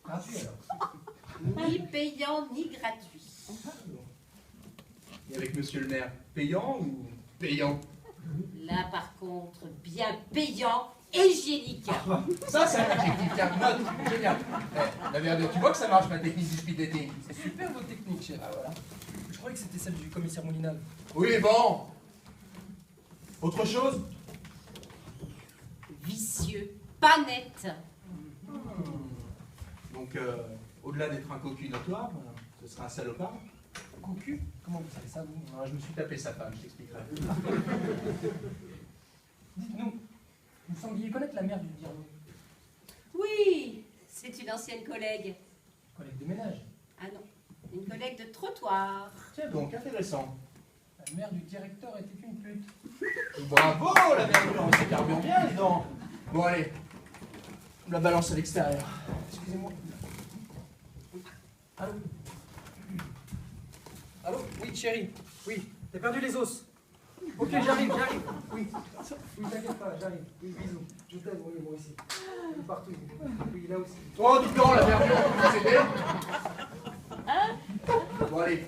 Gratuit alors. Ni payant, ni gratuit. Et avec monsieur le maire, payant ou payant? Là, par contre, bien payant et hygiénique. Ça, c'est un adjectif qui a une note. Génial. La verdure, tu vois que ça marche, ma technique du speed dating. C'est super votre technique, chef. Ah, voilà. Je croyais que c'était celle du commissaire Moulinal. Oui, bon. Autre chose? Vicieux, pas net. Donc, au-delà d'être un cocu notoire, ce sera un salopard. Cocu? Comment vous savez ça, vous? Non, je me suis tapé sa femme, je t'expliquerai. Dites-nous, vous sembliez connaître la mère du Dirlo. Oui, c'est une ancienne collègue. Collègue de ménage. Ah non, une collègue de trottoir. Tiens donc, intéressant. La mère du directeur était une pute. Bravo, la verdure, on s'écarbure bien, dis donc. Bon, allez, on la balance à l'extérieur. Excusez-moi. Allô? Allô? Oui, chérie. Oui, t'as perdu les os. Ok, j'arrive. Oui. Oui, t'inquiète pas, j'arrive. Oui, bisous. Je t'aime, oui, moi aussi. Oui, partout. Oui, là aussi. Oh, dis donc, la verdure, on peut s'aider. Bon, allez,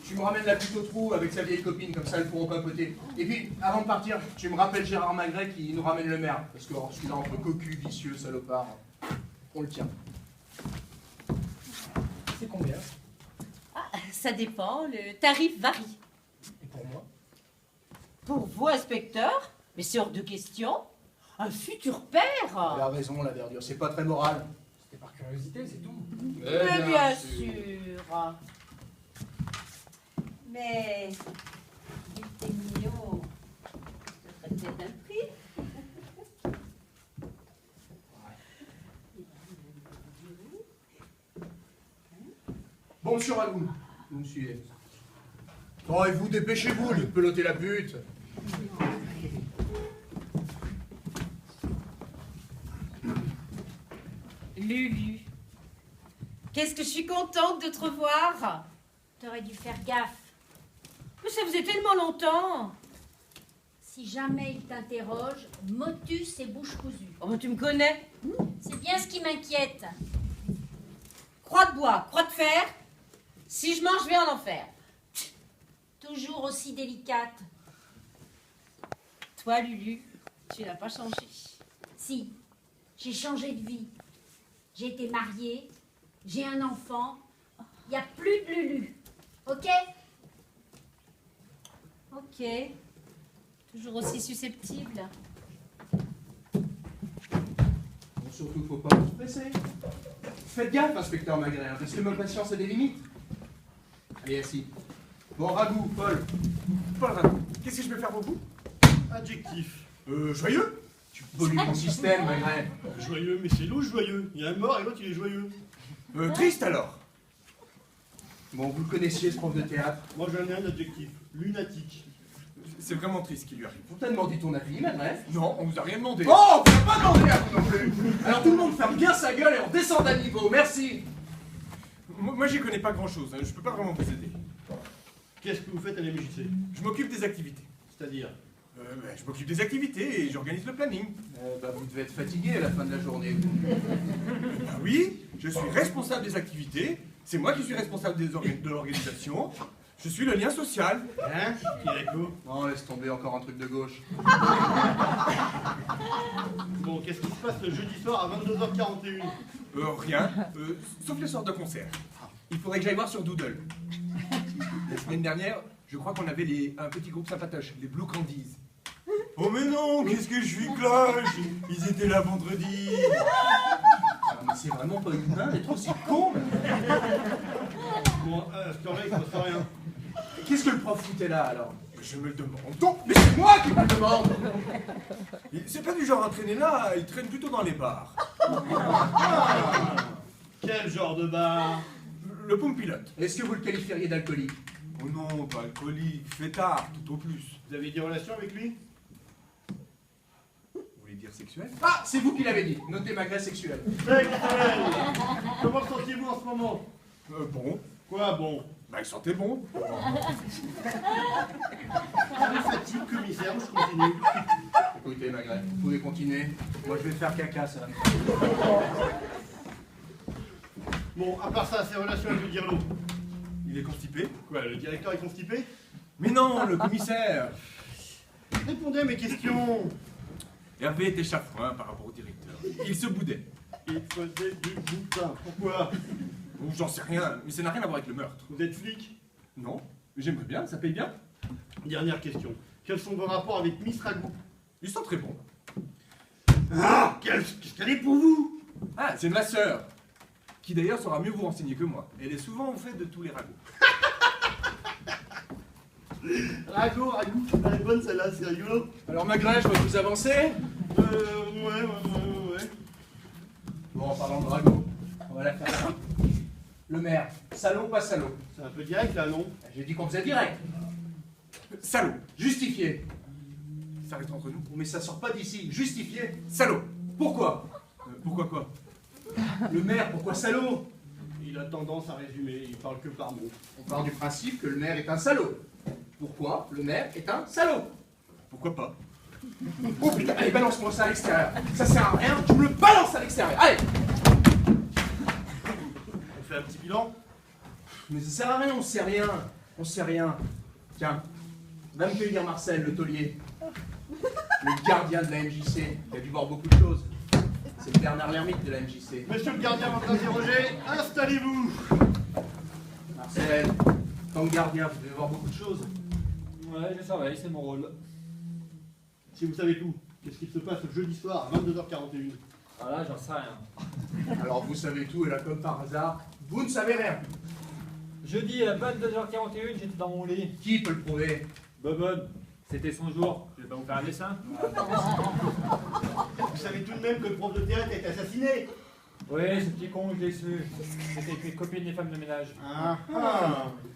tu me ramènes la pute au trou avec sa vieille copine, comme ça elles pourront papoter. Et puis, avant de partir, tu me rappelles Gérard Magret qui nous ramène le maire. Parce que celui-là, entre cocu, vicieux, salopard, on le tient. C'est combien? Ah, ça dépend, le tarif varie. Et pour moi? Pour vous, inspecteur, mais c'est hors de question. Un futur père. Elle a raison, la verdure, c'est pas très moral. C'était par curiosité, c'est tout. Mais bien sûr. Mais il était mignon. Ce serait peut-être un prix. Bon, monsieur Ragout, vous me suivez. Oh, et vous, dépêchez-vous, au lieu de peloter la pute. Lulu, qu'est-ce que je suis contente de te revoir. T'aurais dû faire gaffe. Mais ça faisait tellement longtemps. Si jamais il t'interroge, motus et bouche cousue. Oh, ben, tu me connais. C'est bien ce qui m'inquiète. Croix de bois, croix de fer. Si je mange, je vais en enfer. Toujours aussi délicate. Toi, Lulu, tu n'as pas changé. Si, j'ai changé de vie. J'ai été mariée, j'ai un enfant. Il n'y a plus de Lulu. Ok? Ok. Toujours aussi susceptible. Bon, surtout, faut pas vous presser. Faites gaffe, inspecteur Magret, hein, parce que ma patience a des limites. Allez, assis. Bon, Ragout, Paul. Paul Ragout, qu'est-ce que je peux faire pour vous? Adjectif. Joyeux? Tu pollues mon système, Magret. Joyeux, mais c'est louche joyeux. Il y a un mort et l'autre il est joyeux. Triste alors? Bon, vous le connaissiez, ce prof de théâtre. Moi j'en ai un adjectif. Lunatique. C'est vraiment triste ce qui lui arrive. On t'a demandé ton avis, Magret. Non, on vous a rien demandé. Oh, on t'a pas demandé à vous non plus. Alors tout le monde ferme bien sa gueule et on descend d'un niveau, merci. Moi j'y connais pas grand chose, je peux pas vraiment vous aider. Qu'est-ce que vous faites à l'MJC? Je m'occupe des activités. C'est-à-dire? Je m'occupe des activités et j'organise le planning. Vous devez être fatigué à la fin de la journée. Ah oui, je suis responsable des activités, c'est moi qui suis responsable de l'organisation, je suis le lien social. Hein? Kireko? Non, laisse tomber, encore un truc de gauche. Bon, qu'est-ce qui se passe le jeudi soir à 22h41? Rien, sauf les soirs de concert. Il faudrait que j'aille voir sur Doodle. La semaine dernière, je crois qu'on avait un petit groupe sympatoche, les Blue Candies. Oh mais non, qu'est-ce que je suis cloche! Ils étaient là vendredi. Ah, mais c'est vraiment pas humain d'être aussi con. Bon, ce temps-là, il ne passe rien. Qu'est-ce que le prof foutait là alors? Je me le demande donc. Mais c'est moi qui me le demande. C'est pas du genre à traîner là, il traîne plutôt dans les bars. Ah, quel genre de bar? Le pomme pilote. Est-ce que vous le qualifieriez d'alcoolique? Oh non, pas alcoolique, fêtard, tout au plus. Vous avez des relations avec lui? Vous voulez dire sexuel? Ah, c'est vous qui l'avez dit. Notez Magret sexuel. Sexuel. Comment le sentez-vous en ce moment? Bon. Quoi bon? Bah il sentait bon. Ça me fatigue, commissaire, je continue. Écoutez Magret, vous pouvez continuer. Moi je vais faire caca, ça va me faire. Bon, à part ça, ses relations avec le Dirlo. Il est constipé? Quoi, le directeur est constipé? Mais non, le commissaire! Répondez à mes questions. Hervé était chafouin par rapport au directeur. Il se boudait. Il faisait du boutin. Pourquoi? Bon, j'en sais rien, mais ça n'a rien à voir avec le meurtre. Vous êtes flic? Non, mais j'aimerais bien, ça paye bien. Dernière question. Quels sont vos rapports avec Miss Ragout? Ils sont très bons. Ah, qu'est-ce qu'elle est pour vous? Ah, c'est ma sœur, qui d'ailleurs saura mieux vous renseigner que moi. Elle est souvent au fait de tous les ragots. Ragout, elle est bonne celle-là, c'est rigolo. Alors Magret, je vais vous avancer. Ouais. Bon, en parlant de Drago, on va la faire simple. Le maire, salaud ou pas salaud? C'est un peu direct là, non? J'ai dit qu'on faisait direct. Salaud. Justifié. Ça reste entre nous. Oh, mais ça sort pas d'ici. Justifié. Salaud. Pourquoi? Pourquoi quoi? Le maire, pourquoi salaud? Il a tendance à résumer, il parle que par mots. On part du principe que le maire est un salaud. Pourquoi le maire est un salaud? Pourquoi pas? Oh putain, allez, balance-moi ça à l'extérieur. Ça sert à rien, tu me le balances à l'extérieur. Allez! On fait un petit bilan? Mais ça sert à rien, on sait rien. On sait rien. Tiens, va me cueillir Marcel, le taulier. Le gardien de la MJC. Il a dû voir beaucoup de choses. C'est le Bernard Lermite de la MJC. Monsieur le gardien, votre interrogé, installez-vous. Marcel, tant que gardien, vous devez voir beaucoup de choses. Ouais, je surveille, c'est mon rôle. Si vous savez tout, qu'est-ce qu'il se passe le jeudi soir à 22h41? Ah là, j'en sais rien. Alors vous savez tout, et là comme par hasard, vous ne savez rien. Jeudi à 22h41, j'étais dans mon lit. Qui peut le prouver? Bobonne, c'était son jour. Je vais pas vous faire un dessin. Vous savez tout de même que le prof de théâtre est assassiné? Oui, ce petit con, je l'ai su. C'était avec les copines des femmes de ménage. Ah.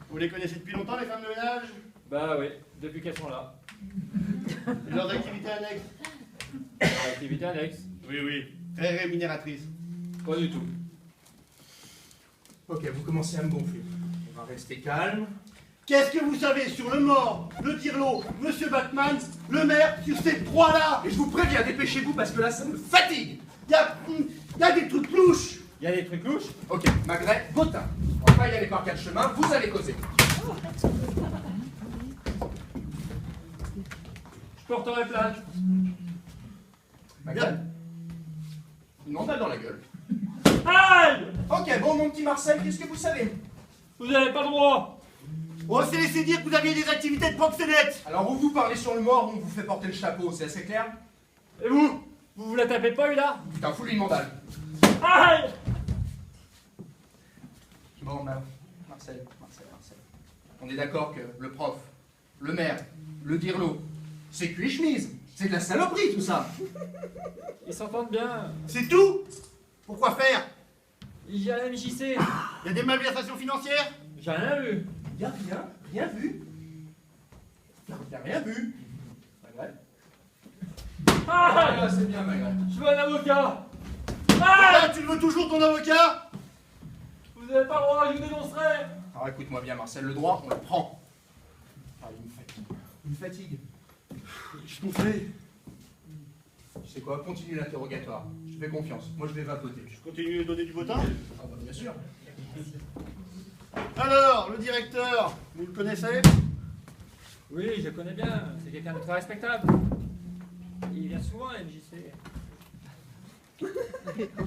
Vous les connaissez depuis longtemps, les femmes de ménage? Bah oui, depuis qu'elles sont là. Et leurs activités annexes? Activité annexe. Oui. Très rémunératrices. Pas du tout. Ok, vous commencez à me gonfler. On va rester calme. Qu'est-ce que vous savez sur le mort, le Dirlo, Monsieur Batman, le maire, sur ces trois-là? Et je vous préviens, dépêchez-vous parce que là ça me fatigue. Y a des trucs louches. Il y a des trucs louches? Ok, Magret, Botin. On va pas y aller par quatre chemins, vous allez causer. Je porterai plainte. Magret, une mandale dans la gueule. Aïe! Ok, bon mon petit Marcel, qu'est-ce que vous savez? Vous n'avez pas le droit. On s'est laissé dire que vous aviez des activités de proxénète. Alors vous parlez sur le mort, on vous fait porter le chapeau, c'est assez clair? Et vous? Vous la tapez pas, lui, là? Putain, fous-lui une mandale. Aïe! Bon, Marcel. On est d'accord que le prof, le maire, le dirlo, c'est cul et chemise. C'est de la saloperie tout ça. Ils s'entendent bien. C'est tout? Pourquoi faire? Il y a la MJC. Il y a des malversations financières? J'ai rien vu. Rien vu. T'as rien vu. Magret. Aïe! C'est bien, Magret. Je veux un avocat. Ah, tu le veux toujours ton avocat? Vous n'avez pas le droit, je vous dénoncerai. Alors écoute-moi bien, Marcel, le droit, on le prend. Ah, il me fatigue. Qu'est-ce qu'on fait? Tu sais quoi, continue l'interrogatoire. Je fais confiance. Moi, je vais vapoter. Je continue de donner du botin? Ah bah bien sûr. Alors, le directeur, vous le connaissez? Oui, je le connais bien. C'est quelqu'un de très respectable. Il vient souvent à MJC.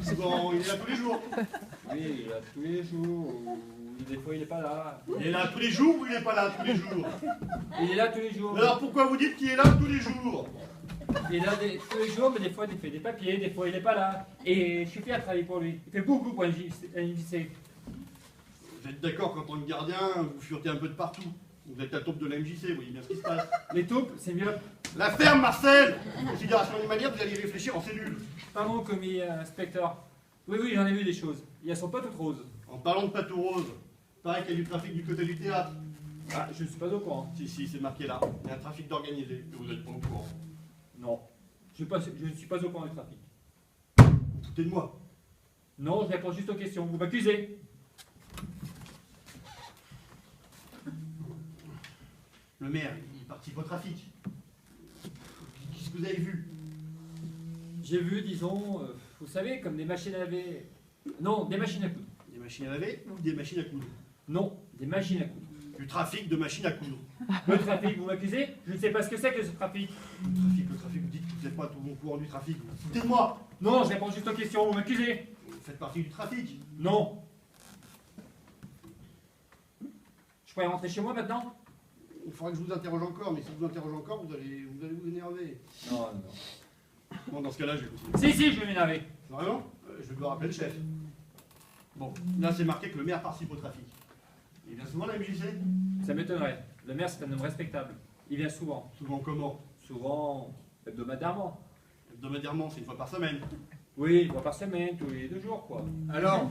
Souvent, il est là tous les jours. Oui, il est là tous les jours. Ou des fois, il n'est pas là. Il est là tous les jours ou il est pas là tous les jours? Il est là tous les jours. Alors pourquoi vous dites qu'il est là tous les jours? Il est là tous les jours, mais des fois, il fait des papiers, des fois, il n'est pas là. Et je suis fier de travailler pour lui. Il fait beaucoup pour MJC. Vous êtes d'accord qu'en tant que gardien, vous furetez un peu de partout. Vous êtes la taupe de la MJC, vous voyez bien ce qui se passe. Les taupes, c'est mieux. La ferme, Marcel! Considération animalière, vous allez y réfléchir en cellule. Pardon, commis inspecteur. Oui, j'en ai vu des choses. Et elles sont pas toutes roses. En parlant de pâteau rose, pareil qu'il y a du trafic du côté du théâtre. Ah, je ne suis pas au courant. Si, c'est marqué là. Il y a un trafic d'organisé, et vous n'êtes pas au courant. Non. Je ne suis pas au courant du trafic. Vous foutez de moi. Non, je réponds juste aux questions. Vous m'accusez. Le maire, il participe au trafic. Qu'est-ce que vous avez vu? J'ai vu, disons, vous savez, comme des machines à laver. Non, des machines à coudre. Des machines à laver ou des machines à coudre? Non, des machines à coudre. Du trafic de machines à coudre. Le trafic, vous m'accusez? Je ne sais pas ce que c'est que ce trafic. Le trafic, vous dites que vous n'êtes pas tout bon courant du trafic. Vous vous foutez de moi. Non, je réponds juste aux questions, vous m'accusez. Vous faites partie du trafic. Non. Je pourrais rentrer chez moi maintenant? Il faudra que je vous interroge encore, mais si je vous interroge encore, vous allez vous énerver. Non, non. Bon, dans ce cas-là, je vais continuer. Si, je vais m'énerver. Vraiment? Je vais devoir appeler le chef. Bon, là, c'est marqué que le maire participe au trafic. Il vient souvent à la MJC? Ça m'étonnerait. Le maire, c'est un homme respectable. Il vient souvent. Souvent comment? Souvent, hebdomadairement. Hebdomadairement, c'est une fois par semaine. Oui, une fois par semaine, tous les 2 jours, quoi. Alors?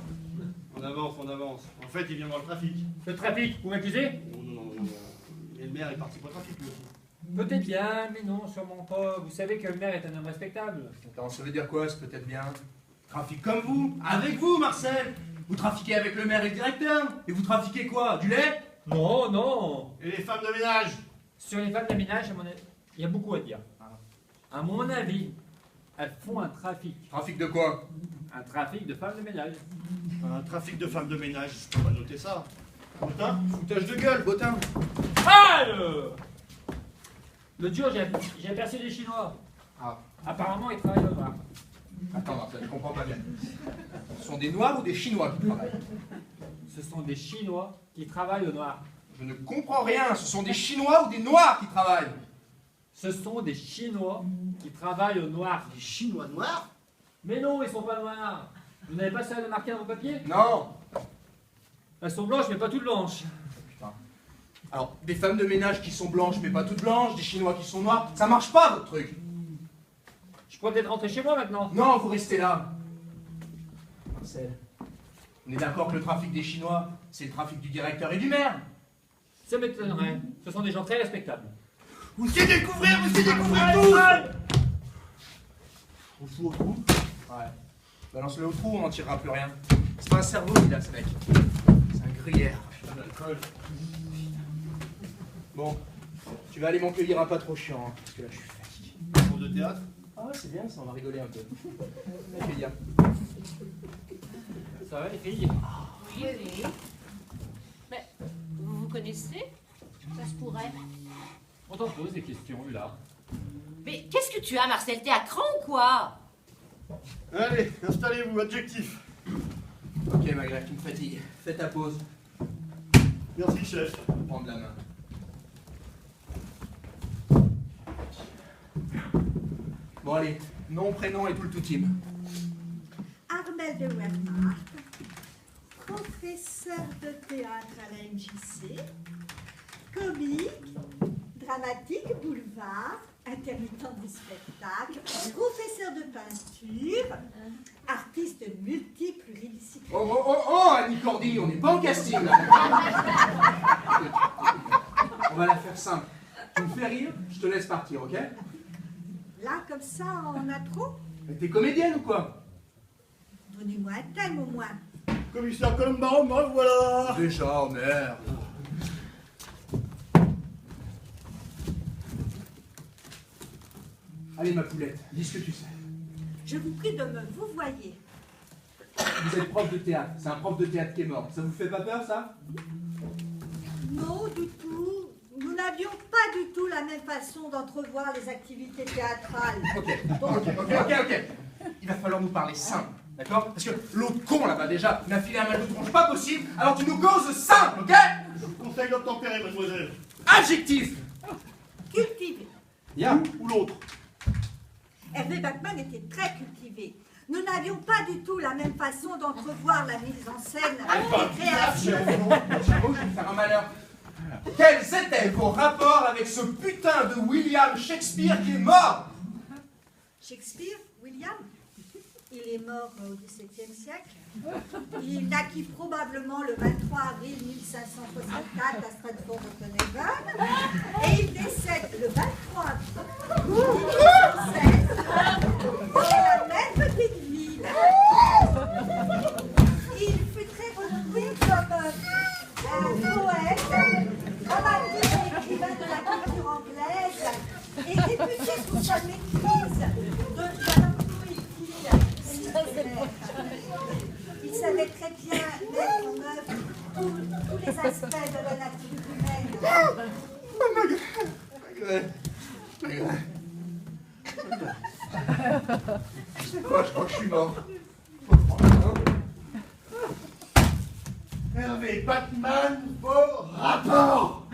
On avance, on avance. En fait, il vient voir le trafic. Le trafic, vous m'accusez? Non, non, non, non. Et le maire, il participe au trafic, lui aussi. Peut-être bien, mais non, sûrement pas. Vous savez que le maire est un homme respectable. Attends, ça veut dire quoi, c'est peut-être bien? Trafic comme vous, avec vous, Marcel. Vous trafiquez avec le maire et le directeur. Et vous trafiquez quoi? Du lait? Non, non. Et les femmes de ménage? Sur les femmes de ménage, à mon avis, il y a beaucoup à dire. À mon avis, elles font un trafic. Trafic de quoi? Un trafic de femmes de ménage. Un trafic de femmes de ménage, on va noter ça. Botin? Foutage de gueule, botin. Ah L'autre jour, j'ai aperçu des Chinois. Ah. Apparemment, ils travaillent au noir. Attends, Marcel, je comprends pas bien. Ce sont des Noirs ou des Chinois qui travaillent? Ce sont des Chinois qui travaillent au noir. Je ne comprends rien. Ce sont des Chinois ou des Noirs qui travaillent? Ce sont des Chinois qui travaillent au noir. Des Chinois noirs? Mais non, ils sont pas noirs. Vous n'avez pas ça de marquer dans vos papiers? Non. Elles sont blanches, mais pas toutes blanches. Putain. Alors, des femmes de ménage qui sont blanches mais pas toutes blanches, des Chinois qui sont noirs, ça marche pas votre truc. Je pourrais peut-être rentrer chez moi maintenant. Non, vous restez là. Marcel, on est d'accord que le trafic des Chinois, c'est le trafic du directeur et du maire? Ça m'étonnerait. Ce sont des gens très respectables. Vous essayez de découvrir tout. On fout au trou? Ouais. Balance-le au trou, on n'en tirera plus rien. C'est pas un cerveau qu'il a, ce mec. C'est un gruyère. L'alcool. Bon, tu vas aller m'accueillir un pas trop chiant, hein, parce que là, je suis fatigué. Cours de théâtre? Ah ouais, c'est bien ça, on va rigoler un peu. M'accueillir. Ça va les filles? Oui, oui. Mais vous vous connaissez? Ça se pourrait. On t'en pose des questions, là. Mais qu'est-ce que tu as, Marcel? T'es à cran ou quoi? Allez, installez-vous, adjectif. Ok, Magla, tu me fatigues. Fais ta pause. Merci, chef. Prends de la main. Bon, allez, nom, prénom et tout le tout team. Armel de Wehrmacht, professeur de théâtre à la MJC, comique, dramatique, boulevard, intermittent du spectacle, professeur de peinture, artiste multi-pluridisciplinaire. Oh, oh, oh, oh, Annie Cordy, on n'est pas en casting, là. On va la faire simple. Tu me fais rire, je te laisse partir, ok? Là, comme ça, on a trop. Mais t'es comédienne ou quoi? Donnez-moi un thème au moins. Commissaire Columbaro, me revoilà. Déjà, merde. Allez, ma poulette, dis ce que tu sais. Je vous prie de me vous voyez. Vous êtes prof de théâtre. C'est un prof de théâtre qui est mort. Ça vous fait pas peur, ça? Non, du tout. Nous n'avions pas du tout la même façon d'entrevoir les activités théâtrales. Ok. Il va falloir nous parler simple, d'accord? Parce que l'autre con là-bas déjà m'a filé un mal de tronche pas possible, alors tu nous causes simple, ok? Je vous conseille d'obtempérer, mademoiselle. Adjectif! Cultivé. Bien. Ou l'autre. Hervé Bachmann était très cultivé. Nous n'avions pas du tout la même façon d'entrevoir la mise en scène et création. J'avoue, je vais me faire un malheur. Quels étaient vos rapports avec ce putain de William Shakespeare qui est mort? Shakespeare, William, il est mort au XVIIe siècle. Il naquit probablement le 23 avril 1564 à Stratford-upon-Avon et il décède le 23 avril 1916 dans la même petite ville. Il fut très renommé comme un poète, dramatique et écrivain de la culture anglaise et réputé pour sa maîtrise de la poétique. Il savait très bien mettre aspects de la nature humaine. Moi, je crois que je suis mort. Hervé Batman, vos rapports.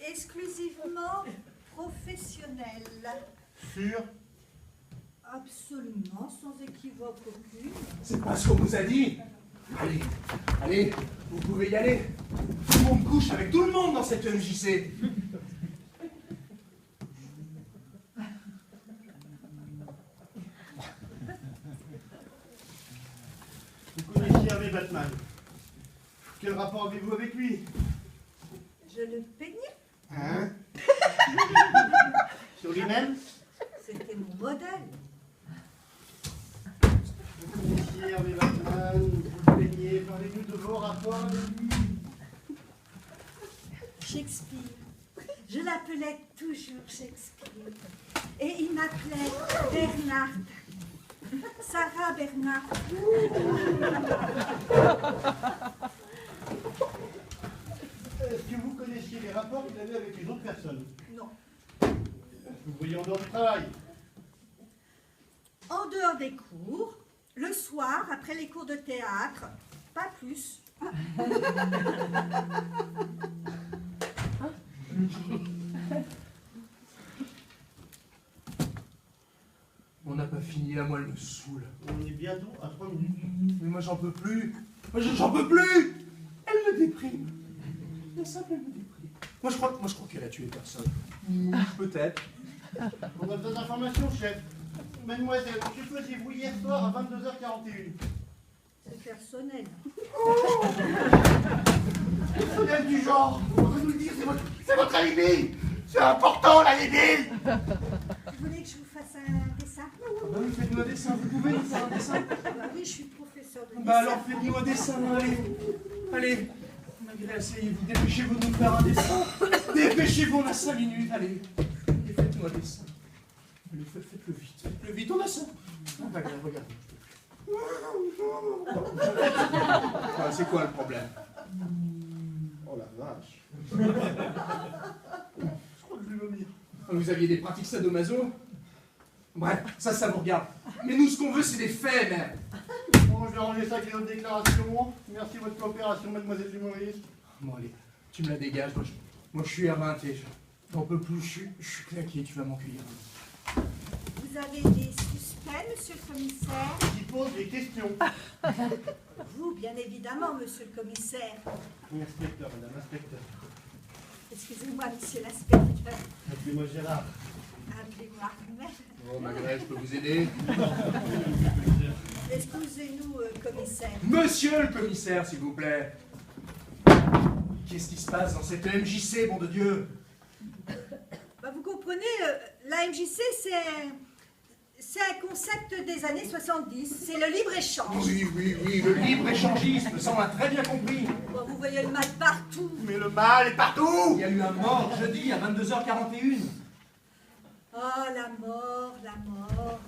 Exclusivement professionnel. Sûr? Absolument, sans équivoque aucune. C'est pas ce qu'on vous a dit. Allez, allez, vous pouvez y aller. Tout le monde couche avec tout le monde dans cette MJC. Vous connaissiez Hervé Batman. Quel rapport avez-vous avec lui? Je le peignais. Hein? Sur lui-même? C'était mon modèle. Vous connaissiez Hervé Batman, vous le peignez, parlez-nous de vos rapports avec lui. Shakespeare. Je l'appelais toujours Shakespeare. Et il m'appelait Bernard. Sarah Bernard. Est-ce que vous connaissiez les rapports qu'il avait avec les autres personnes? Non. Vous voyez en dehors du travail? En dehors des cours, le soir, après les cours de théâtre, pas plus. On n'a pas fini, la moelle me saoule. On est bientôt à 3 minutes. Mais moi j'en peux plus. Moi j'en peux plus. Elle me déprime. La simple, elle me déprime. Moi je crois qu'elle a tué personne. Peut-être. On a besoin d'informations, chef. Mademoiselle, que faisiez-vous hier soir à 22h41? C'est personnel. Personnel du genre. On va nous le dire, c'est votre alibi. C'est important, l'alibi. Vous voulez que je vous fasse un dessin? Ah bah oui, faites-nous un dessin, vous pouvez nous faire un dessin? Bah oui, je suis professeur de dessin. Bah alors faites-nous un dessin, allez. Allez. Malgré asseyez-vous, dépêchez-vous de nous faire un dessin. Dépêchez-vous, on a 5 minutes, allez. Et faites-nous un dessin. Allez, faites-le vite, faites-le vite, on a ça. Ah, bah, regarde. Ah, c'est quoi le problème? Oh la vache. Je crois que je vais vomir. Vous aviez des pratiques sadomaso? Bref, ça vous regarde. Mais nous, ce qu'on veut, c'est des faits, même. Bon, je vais ranger ça avec les autres déclarations. Merci de votre coopération, mademoiselle Dumouriez. Bon, allez, tu me la dégages. Moi, je suis éreinté. J'en peux plus, je suis claqué, tu vas m'encueillir. Vous avez des suspects, monsieur le commissaire? Qui pose des questions. Vous, bien évidemment, monsieur le commissaire. Oui, inspecteur, madame, inspecteur. Excusez-moi, monsieur l'inspecteur. Appelez-moi Gérard. Appelez-moi Ahmed. Oh, Magret, je peux vous aider? Excusez-nous, commissaire. Monsieur le commissaire, s'il vous plaît. Qu'est-ce qui se passe dans cette MJC, bon de Dieu? Bah, vous comprenez, la MJC, c'est un concept des années 70. C'est le libre-échange. Oui, le libre-échangisme, ça on l'a très bien compris. Bon, vous voyez le mal partout. Mais le mal est partout. Il y a eu un mort jeudi à 22h41. Oh, la mort, la mort.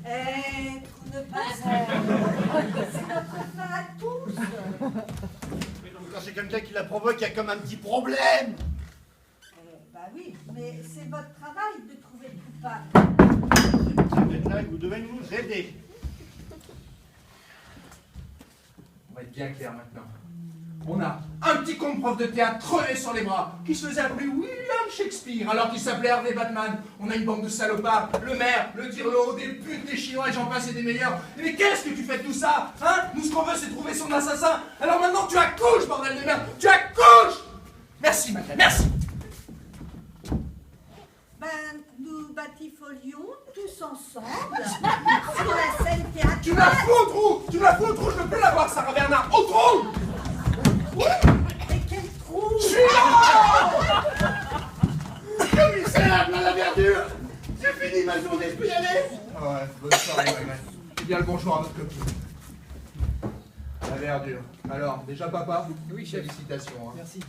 Être ou ne pas être. C'est notre fin à tous. Mais donc, quand c'est quelqu'un qui la provoque, il y a comme un petit problème. Bah oui, mais c'est votre travail de trouver le coupable. Vous êtes là et vous devez nous aider. On va être bien clair maintenant. On a un petit con de prof de théâtre crevé sur les bras, qui se faisait appeler William Shakespeare, alors qu'il s'appelait Hervé Batman. On a une bande de salopards, le maire, le tirelot, des putes, des chinois, et j'en passe et des meilleurs. Mais qu'est-ce que tu fais de tout ça? Hein? Nous, ce qu'on veut, c'est trouver son assassin. Alors maintenant, tu accouches, bordel de merde! Tu accouches! Merci, Magret, merci! Ben, nous batifolions tous ensemble sur la scène théâtrale. Tu me la fous au trou! Tu me la fous au trou! Je veux plus la voir, Sarah Bernard! Au trou! Mais quel trou! Je suis là! Commissaire, plein la verdure. C'est fini ma journée, je peux y aller? Ouais, bonne soirée, Magret. Et bien le bonjour à votre copine. La verdure. Alors, déjà papa? Oui, chef. Félicitations. Hein. Merci.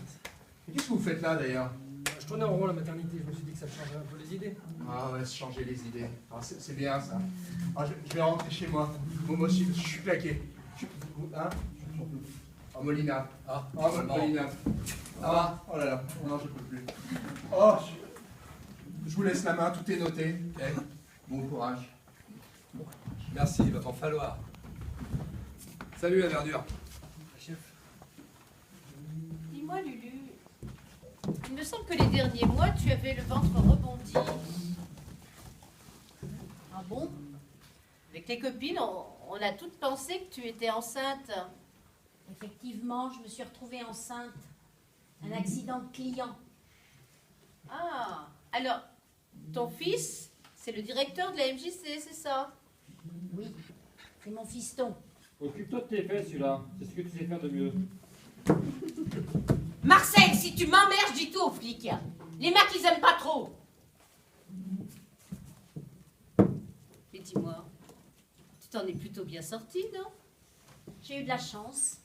Et qu'est-ce que vous faites là, d'ailleurs? Je tournais en rond à la maternité, je me suis dit que ça me changerait un peu les idées. Ah ouais, se changer les idées. Ah, c'est bien, ça. Ah, je vais rentrer chez moi. Moi aussi, je suis claqué. Hein? Oh, Molina. Ah, Oh, Molina. Ah, oh là là. Oh non, je peux plus. Oh, je vous laisse la main, tout est noté. Ok. Bon courage. Merci, il va t'en falloir. Salut la verdure. Chef. Dis-moi, Lulu, il me semble que les derniers mois, tu avais le ventre rebondi. Ah bon? Avec les copines, on a toutes pensé que tu étais enceinte. Effectivement, je me suis retrouvée enceinte. Un accident de client. Ah, alors, ton fils, c'est le directeur de la MJC, c'est ça? Oui, c'est mon fiston. Occupe-toi de tes fesses, celui-là. C'est ce que tu sais faire de mieux. Marcel, si tu m'emmerdes, dis tout aux flics. Les mecs, ils aiment pas trop. Et dis-moi, tu t'en es plutôt bien sortie, non? J'ai eu de la chance.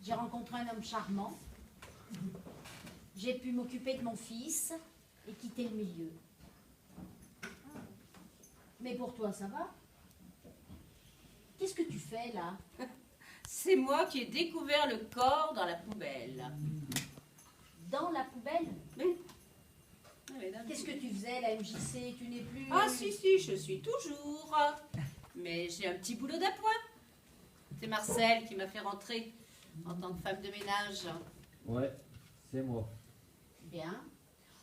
J'ai rencontré un homme charmant. J'ai pu m'occuper de mon fils et quitter le milieu. Mais pour toi, ça va? Qu'est-ce que tu fais là? C'est moi qui ai découvert le corps dans la poubelle. Dans la poubelle? Oui. Qu'est-ce que tu faisais, la MJC? Tu n'es plus... Ah si, je suis toujours. Mais j'ai un petit boulot d'appoint. C'est Marcel qui m'a fait rentrer en tant que femme de ménage. Ouais, c'est moi. Bien.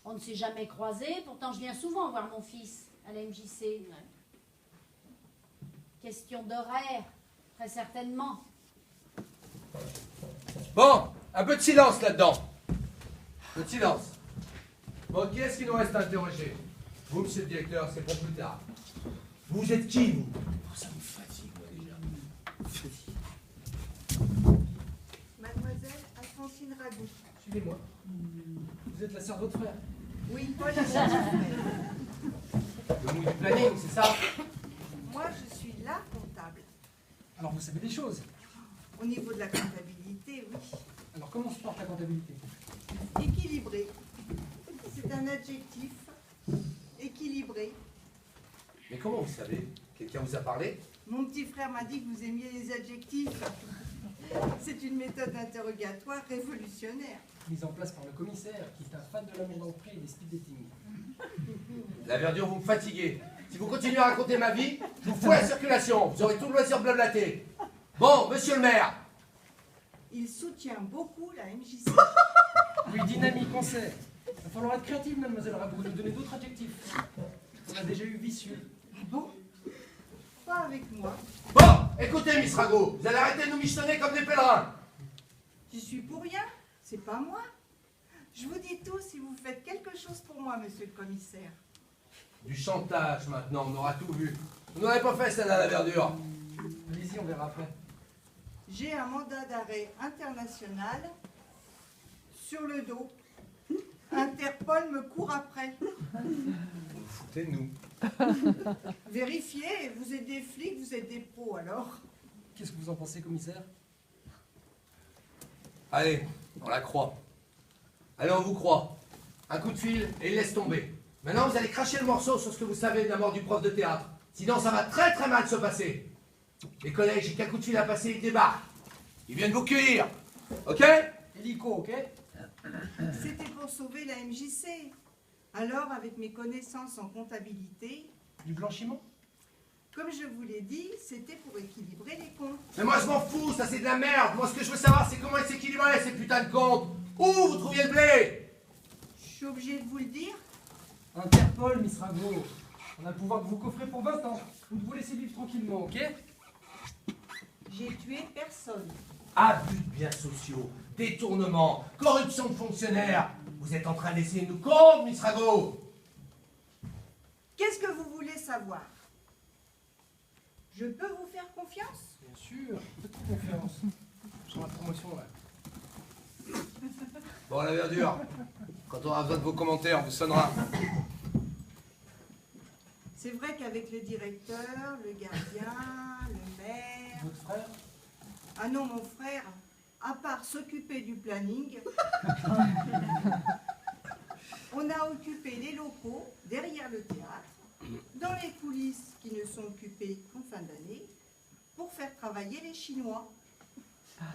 On ne s'est jamais croisés, pourtant je viens souvent voir mon fils à la MJC. Ouais. Question d'horaire, très certainement. Bon, un peu de silence là-dedans. Un peu de silence. Bon, qui est-ce qui nous reste à interroger? Vous, monsieur le directeur, c'est pour plus tard. Vous êtes qui, vous? Oh, ça me fatigue, moi, déjà. Mademoiselle Alphonsine Ragout. Suivez-moi. Vous êtes la sœur de votre frère. Oui, Paul la sœur de mon frère. Le mou du planning, c'est ça? Moi, je suis la comptable. Alors vous savez des choses. Au niveau de la comptabilité, oui. Alors comment se porte la comptabilité? Équilibré. C'est un adjectif. Équilibré. Mais comment vous savez? Quelqu'un vous a parlé? Mon petit frère m'a dit que vous aimiez les adjectifs. C'est une méthode d'interrogatoire révolutionnaire. Mise en place par le commissaire, qui est un fan de l'amour d'entrée et des speed dating. La verdure, vous me fatiguez. Si vous continuez à raconter ma vie, je vous fous la circulation. Vous aurez tout le loisir de blablater. Bon, monsieur le maire. Il soutient beaucoup la MJC. Oui, dynamique, on sait. Il va falloir être créative, mademoiselle Ragout, nous donner d'autres adjectifs. On a déjà eu vicieux. Ah bon? Pas avec moi. Bon, écoutez, Miss Rago, vous allez arrêter de nous michetonner comme des pèlerins. J'y suis pour rien. C'est pas moi. Je vous dis tout si vous faites quelque chose pour moi, monsieur le commissaire. Du chantage maintenant, on aura tout vu. Vous n'aurez pas fait celle à la verdure. Allez-y, on verra après. J'ai un mandat d'arrêt international sur le dos. Interpol me court après. Vous vous foutez de nous. Vérifiez, vous êtes des flics, vous êtes des pros alors. Qu'est-ce que vous en pensez, commissaire? Allez, on la croit. Allez, on vous croit. Un coup de fil et il laisse tomber. Maintenant, vous allez cracher le morceau sur ce que vous savez de la mort du prof de théâtre. Sinon, ça va très très mal se passer. Les collègues, j'ai qu'un coup de fil à passer, ils débarquent. Ils viennent vous cueillir. Ok? Hélico, ok? C'était pour sauver la MJC. Alors, avec mes connaissances en comptabilité, Du blanchiment? comme je vous l'ai dit, c'était pour équilibrer les comptes. Mais moi, je m'en fous, ça c'est de la merde. Moi, ce que je veux savoir, c'est comment ils s'équilibraient, ces putains de comptes. Où vous trouviez le blé? Je suis obligée de vous le dire. Interpol, Miss Rago. On a le pouvoir de vous coffrer pour 20 ans. Ou de vous laisser vivre tranquillement, ok? J'ai tué personne. Abus de biens sociaux, détournement, corruption de fonctionnaires. Vous êtes en train d'essayer de nous corrompre, Miss Rago. Qu'est-ce que vous voulez savoir? Je peux vous faire confiance? Bien sûr, faites confiance. J'ai la promotion là. Bon, la verdure, quand on aura besoin de vos commentaires, on vous sonnera. C'est vrai qu'avec le directeur, le gardien, le maire... Votre frère? Ah non, mon frère, à part s'occuper du planning, on a occupé les locaux derrière le théâtre, dans les coulisses qui ne sont occupées qu'en fin d'année, pour faire travailler les Chinois.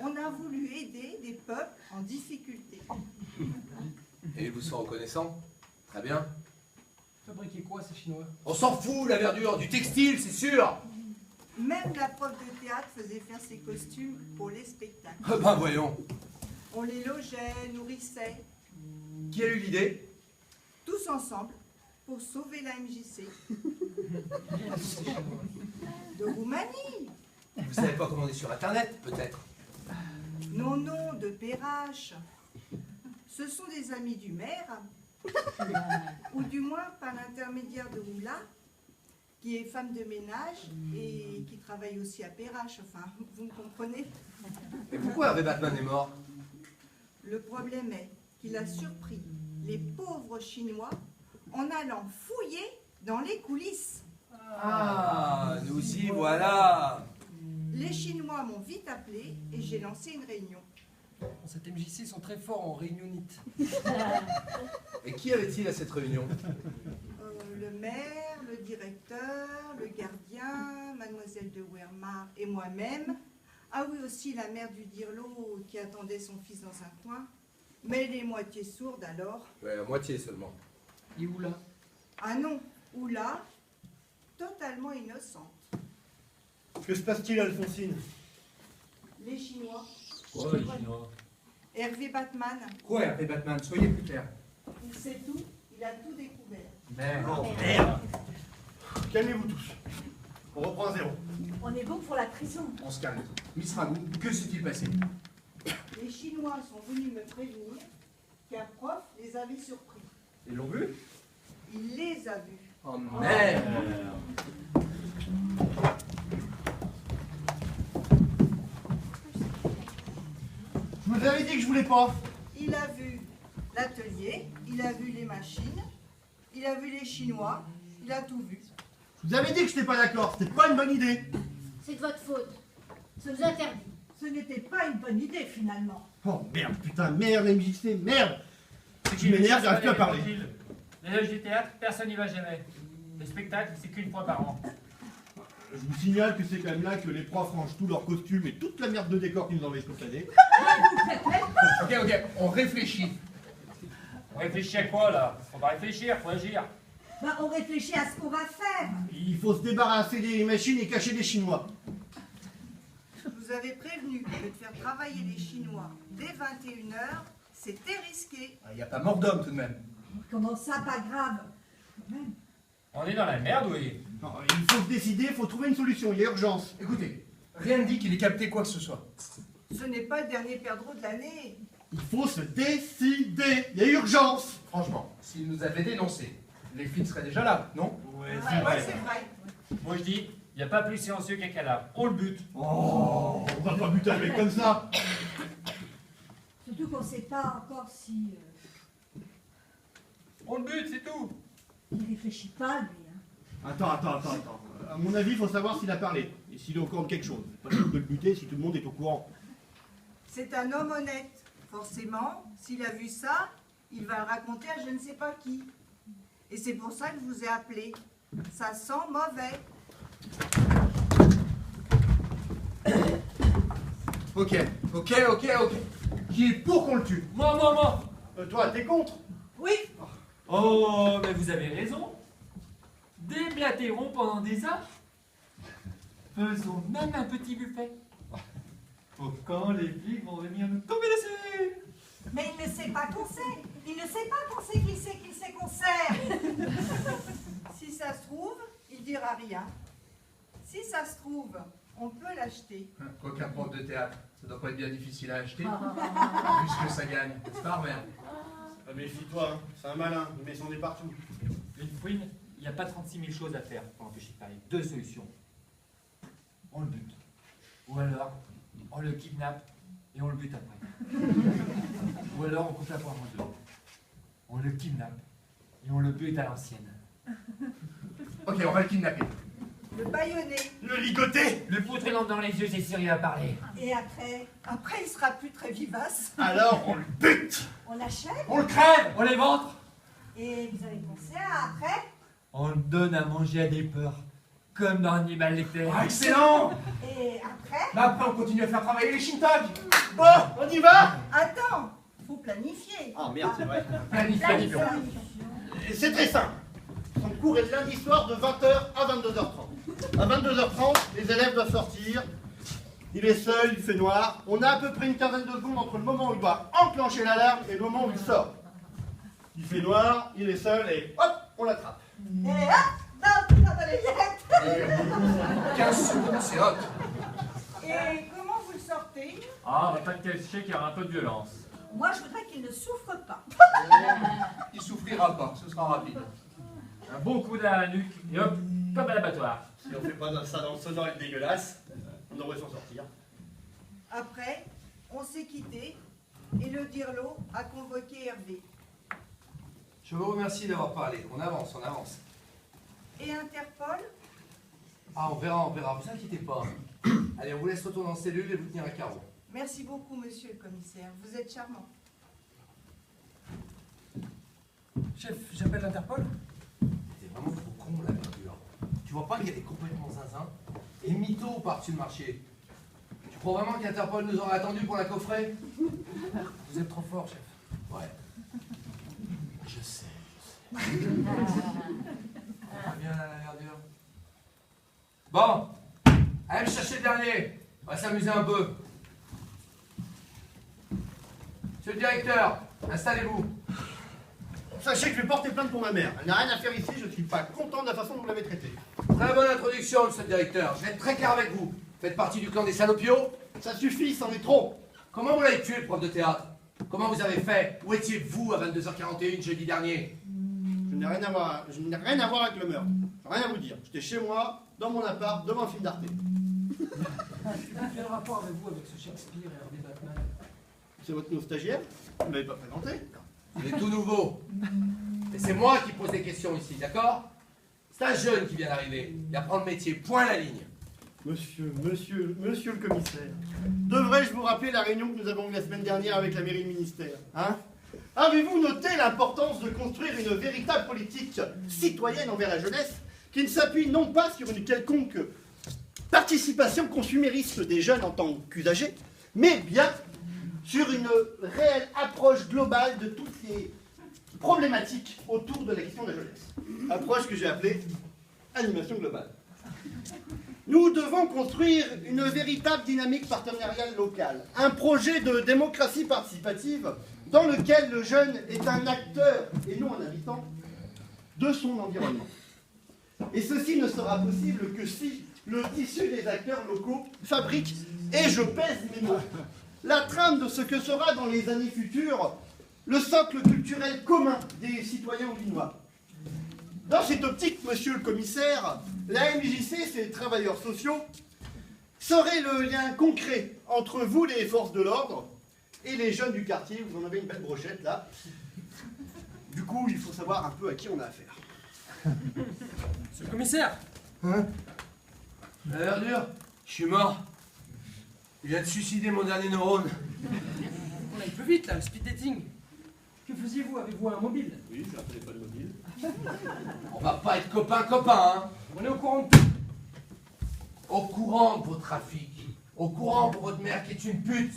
On a bien voulu aider des peuples en difficulté. Et ils vous sont reconnaissants? Très bien. Fabriquer quoi, ces Chinois? On s'en fout, la verdure, du textile, c'est sûr. Même la prof de théâtre faisait faire ses costumes pour les spectacles. Ah ben voyons. On les logeait, nourrissait, Qui a eu l'idée? tous ensemble, pour sauver la MJC. De Roumanie. Vous savez pas comment on est sur Internet, peut-être? Non, non, de Perrache. Ce sont des amis du maire, ou du moins par l'intermédiaire de Oula, qui est femme de ménage et qui travaille aussi à Perrache. Enfin, vous me comprenez? Et pourquoi Hervé Batman est mort? Le problème est qu'il a surpris les pauvres Chinois en allant fouiller dans les coulisses. Ah, nous aussi, voilà. Les Chinois m'ont vite appelé et j'ai lancé une réunion. Cette MJC sont très forts en réunionnite. Et qui avait-il à cette réunion? Le maire, le directeur, le gardien, mademoiselle de Wehrmacht et moi-même. Ah oui, aussi la mère du Dirlo qui attendait son fils dans un coin. Mais elle est moitié sourde alors. Ouais, à moitié seulement. Et où là? Ah non, Oula, totalement innocente. Que se passe-t-il, Alphonsine? Les Chinois. Quoi, les Chinois? Hervé Batman, Quoi, Hervé Batman? Soyez plus clair. il sait tout, il a tout découvert. Merde. Merde. Calmez-vous tous. On reprend à zéro. On est bon pour la prison. On se calme. Miss Ragout, que s'est-il passé? Les Chinois sont venus me prévenir qu'un prof les avait surpris. Ils l'ont vu? Il les a vus. Oh merde. Je vous avais dit que je voulais pas. Il a vu l'atelier, il a vu les machines, il a vu les Chinois, il a tout vu. Je vous avais dit que je n'étais pas d'accord. C'était pas une bonne idée. C'est de votre faute. Ça nous interdit. Ce n'était pas une bonne idée finalement. Oh merde, putain, merde, MJC, merde. Je m'énerve, j'arrive plus à parler. Les loges du théâtre, personne n'y va jamais. Les spectacles, c'est qu'une fois par an. Je vous signale que c'est quand même là que les profs rangent tous leurs costumes et toute la merde de décor qu'ils nous envoient toute l'année. Ok, on réfléchit. On réfléchit à quoi là? On va réfléchir, faut agir. Bah, on réfléchit à ce qu'on va faire. Il faut se débarrasser des machines et cacher les Chinois. Je vous avais prévenu que de faire travailler les Chinois dès 21h, c'était risqué. Il n'y a pas mort d'homme tout de même. Comment ça, pas grave? On est dans la merde, oui. Non, il faut se décider, il faut trouver une solution, il y a urgence. Écoutez, rien ne dit qu'il ait capté quoi que ce soit. Ce n'est pas le dernier perdreau de l'année. Il faut se décider, il y a urgence. Franchement, s'il nous avait dénoncé, les flics seraient déjà là, non? Ouais, Ouais, c'est vrai. c'est vrai. Moi je dis, il n'y a pas plus silencieux qu'un cadavre. On le bute. Oh, on va pas buter un mec comme ça. Surtout qu'on ne sait pas encore si... On le bute, c'est tout. Il réfléchit pas, lui. Attends. À mon avis, il faut savoir s'il a parlé et s'il est au courant de quelque chose. Pas sûr de le buter si tout le monde est au courant. C'est un homme honnête. Forcément, s'il a vu ça, il va le raconter à je ne sais pas qui. Et c'est pour ça que je vous ai appelé. Ça sent mauvais. Ok. Qui est pour qu'on le tue? Moi. Toi, t'es contre? Oui, Oh, mais vous avez raison. Déblatérons pendant des heures. Faisons même un petit buffet. Pour quand les flics vont venir nous tomber dessus. mais il ne sait pas qu'on sait. Il ne sait pas qu'on sait qu'il sait qu'on sait. Si ça se trouve, il dira rien. Si ça se trouve, on peut l'acheter. Qu'aucun prof de théâtre, ça doit pas être bien difficile à acheter. Vu ce que ça gagne, c'est pas merde. Ah, méfie-toi, hein. C'est un malin, il met son nez partout. Une fouine, il n'y a pas 36 000 choses à faire pour empêcher de parler. Deux solutions. On le bute. Ou alors, on le kidnappe et on le bute après. Ou alors, on coupe la poire en deux. On le kidnappe et on le bute à l'ancienne. Ok, on va le kidnapper. Le bâillonner. Le ligoter. Le foutre dans les yeux, c'est sûr, il va parler. Et après, il sera plus très vivace. Alors, on le bute. On l'achète. On le crève, on les ventre. Et vous avez pensé à après? On le donne à manger à des peurs. comme dans Hannibal Lecter. Ah, excellent! Et après? Là, après, on continue à faire travailler les Shintok. Bon, on y va? Attends, faut planifier. Ah merde, c'est vrai. Planifions. Et c'est très simple. Son cours est lundi soir de 20h à 22h30. À 22h30, les élèves doivent sortir. Il est seul, il fait noir. On a à peu près une quinzaine de secondes entre le moment où il doit enclencher l'alarme et le moment où il sort. Il fait noir, il est seul et hop, on l'attrape. Et hop, dans les lettres. 15 secondes, c'est hot. Et comment vous le sortez? Ah, on va pas te cacher qu'il y aura un peu de violence. Moi, je voudrais qu'il ne souffre pas. Il souffrira pas, ce sera rapide. Un bon coup dans la nuque, et hop, comme à l'abattoir. Si on fait pas ça dans le sonore et le dégueulasse, on devrait s'en sortir. Après, on s'est quitté et le Dirlo a convoqué Hervé. Je vous remercie d'avoir parlé. On avance, on avance. Et Interpol? Ah, on verra, vous inquiétez pas. Allez, on vous laisse retourner en cellule et vous tenir à carreau. Merci beaucoup, monsieur le commissaire. Vous êtes charmant. Chef, j'appelle l'Interpol. T'es vraiment trop con, la verdure. Tu vois pas qu'elle est complètement zinzin? Et mytho par-dessus le marché. Tu crois vraiment qu'Interpol nous aurait attendu pour la coffret? Vous êtes trop fort, chef. Ouais. Je sais. Très bien, la verdure. Bon, allez me chercher le dernier. On va s'amuser un peu. Monsieur le directeur, installez-vous. Sachez que je vais porter plainte pour ma mère. Elle n'a rien à faire ici, je ne suis pas content de la façon dont vous l'avez traitée. Très bonne introduction, monsieur le directeur. Je vais être très clair avec vous. Faites partie du clan des salopios? Ça suffit, c'en est trop. Comment vous l'avez tué, le prof de théâtre? Comment vous avez fait? Où étiez-vous à 22h41 jeudi dernier? Je n'ai rien à voir avec le meurtre. Rien à vous dire. J'étais chez moi, dans mon appart, devant un film d'Arte. Quel rapport avez-vous avec ce Shakespeare et Hervé Batman? C'est votre nouveau stagiaire? Vous ne m'avez pas présenté? Il est tout nouveau. Et c'est moi qui pose des questions ici, d'accord? C'est un jeune qui vient d'arriver. Il apprend le métier, point à la ligne. Monsieur le commissaire, devrais-je vous rappeler la réunion que nous avons eue la semaine dernière avec la mairie de ministère, hein? Avez-vous noté l'importance de construire une véritable politique citoyenne envers la jeunesse qui ne s'appuie non pas sur une quelconque participation consumériste des jeunes en tant qu'usagers, mais bien sur une réelle approche globale de toutes les problématiques autour de la question de la jeunesse. Approche que j'ai appelée animation globale. Nous devons construire une véritable dynamique partenariale locale, un projet de démocratie participative dans lequel le jeune est un acteur et non un habitant de son environnement. Et ceci ne sera possible que si le tissu des acteurs locaux fabrique, et je pèse mes mots, la trame de ce que sera dans les années futures le socle culturel commun des citoyens aulinois. Dans cette optique, monsieur le commissaire, la MJC, ses travailleurs sociaux, serait le lien concret entre vous, les forces de l'ordre, et les jeunes du quartier. Vous en avez une belle brochette là. Du coup, il faut savoir un peu à qui on a affaire. Monsieur le commissaire! Hein? La verdure? Je suis mort. Il vient de suicider mon dernier neurone. On aille plus vite là, le speed dating. Que faisiez-vous? Avez-vous un mobile? Oui, j'ai un téléphone mobile. On va pas être copains, hein? On est au courant de tout. Au courant de vos trafics. Au courant pour votre mère qui est une pute.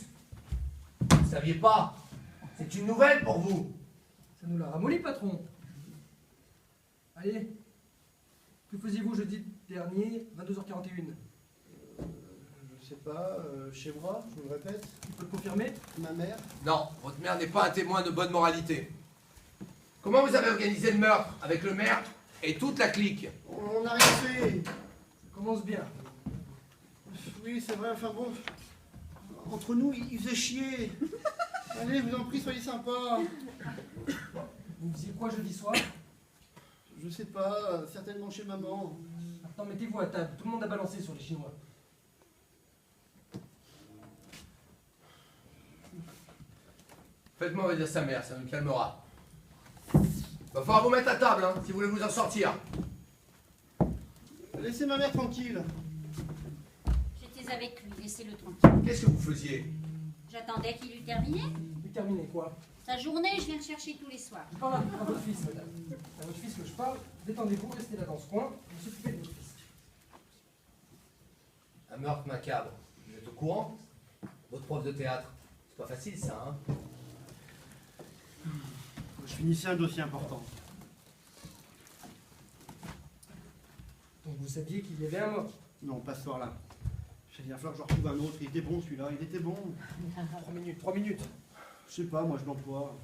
Vous ne saviez pas? C'est une nouvelle pour vous. Ça nous l'a ramolli, patron. Allez. Que faisiez-vous jeudi dernier, 22h41? Je sais pas, chez moi, je vous le répète. Tu peux le confirmer? Ma mère. Non, votre mère n'est pas un témoin de bonne moralité. Comment vous avez organisé le meurtre avec le maire et toute la clique? On n'a rien fait. Ça commence bien. Oui, c'est vrai, enfin bon. Entre nous, il faisait chier. Allez, vous en prie, soyez sympa. Vous faisiez quoi jeudi soir? Je sais pas, certainement chez maman. Maintenant, mettez-vous à table. Tout le monde a balancé sur les Chinois. Faites-moi dire sa mère, ça me calmera. Va falloir vous mettre à table, hein, si vous voulez vous en sortir. Laissez ma mère tranquille. J'étais avec lui, laissez-le tranquille. Qu'est-ce que vous faisiez? J'attendais qu'il eût terminé. Vous terminez quoi? Sa journée, je viens le chercher tous les soirs. Je parle à votre fils, madame. À votre fils que je parle. Détendez-vous, restez là dans ce coin. Vous s'occupez de votre fils. Un meurtre macabre. Vous êtes au courant? Votre prof de théâtre. C'est pas facile ça, hein? Je finissais un dossier important. Donc vous saviez qu'il y avait un mort? Non, pas ce soir-là. Il va falloir que je retrouve un autre. Il était bon celui-là, il était bon. 3 minutes. Je sais pas, moi je l'emploie.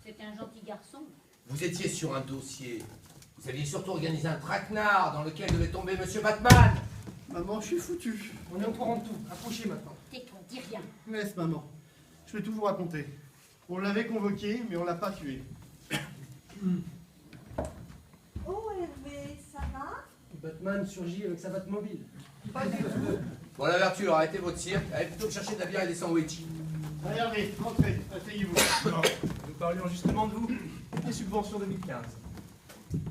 C'était un gentil garçon. Vous étiez sur un dossier. Vous aviez surtout organisé un traquenard dans lequel devait tomber Monsieur Batman. Maman, je suis foutu. On est au courant de tout. Approchez maintenant. Tais-toi, dis rien. Laisse maman. Je vais tout vous raconter. On l'avait convoqué, mais on l'a pas tué. Oh Hervé, ça va? Batman surgit avec sa Batmobile. Pas du tout. Bon, la vertu, arrêtez votre cirque. Allez plutôt chercher de la bière et des sandwichs. Allez, Hervé, rentrez, asseyez-vous. Nous parlions justement de vous, des subventions 2015.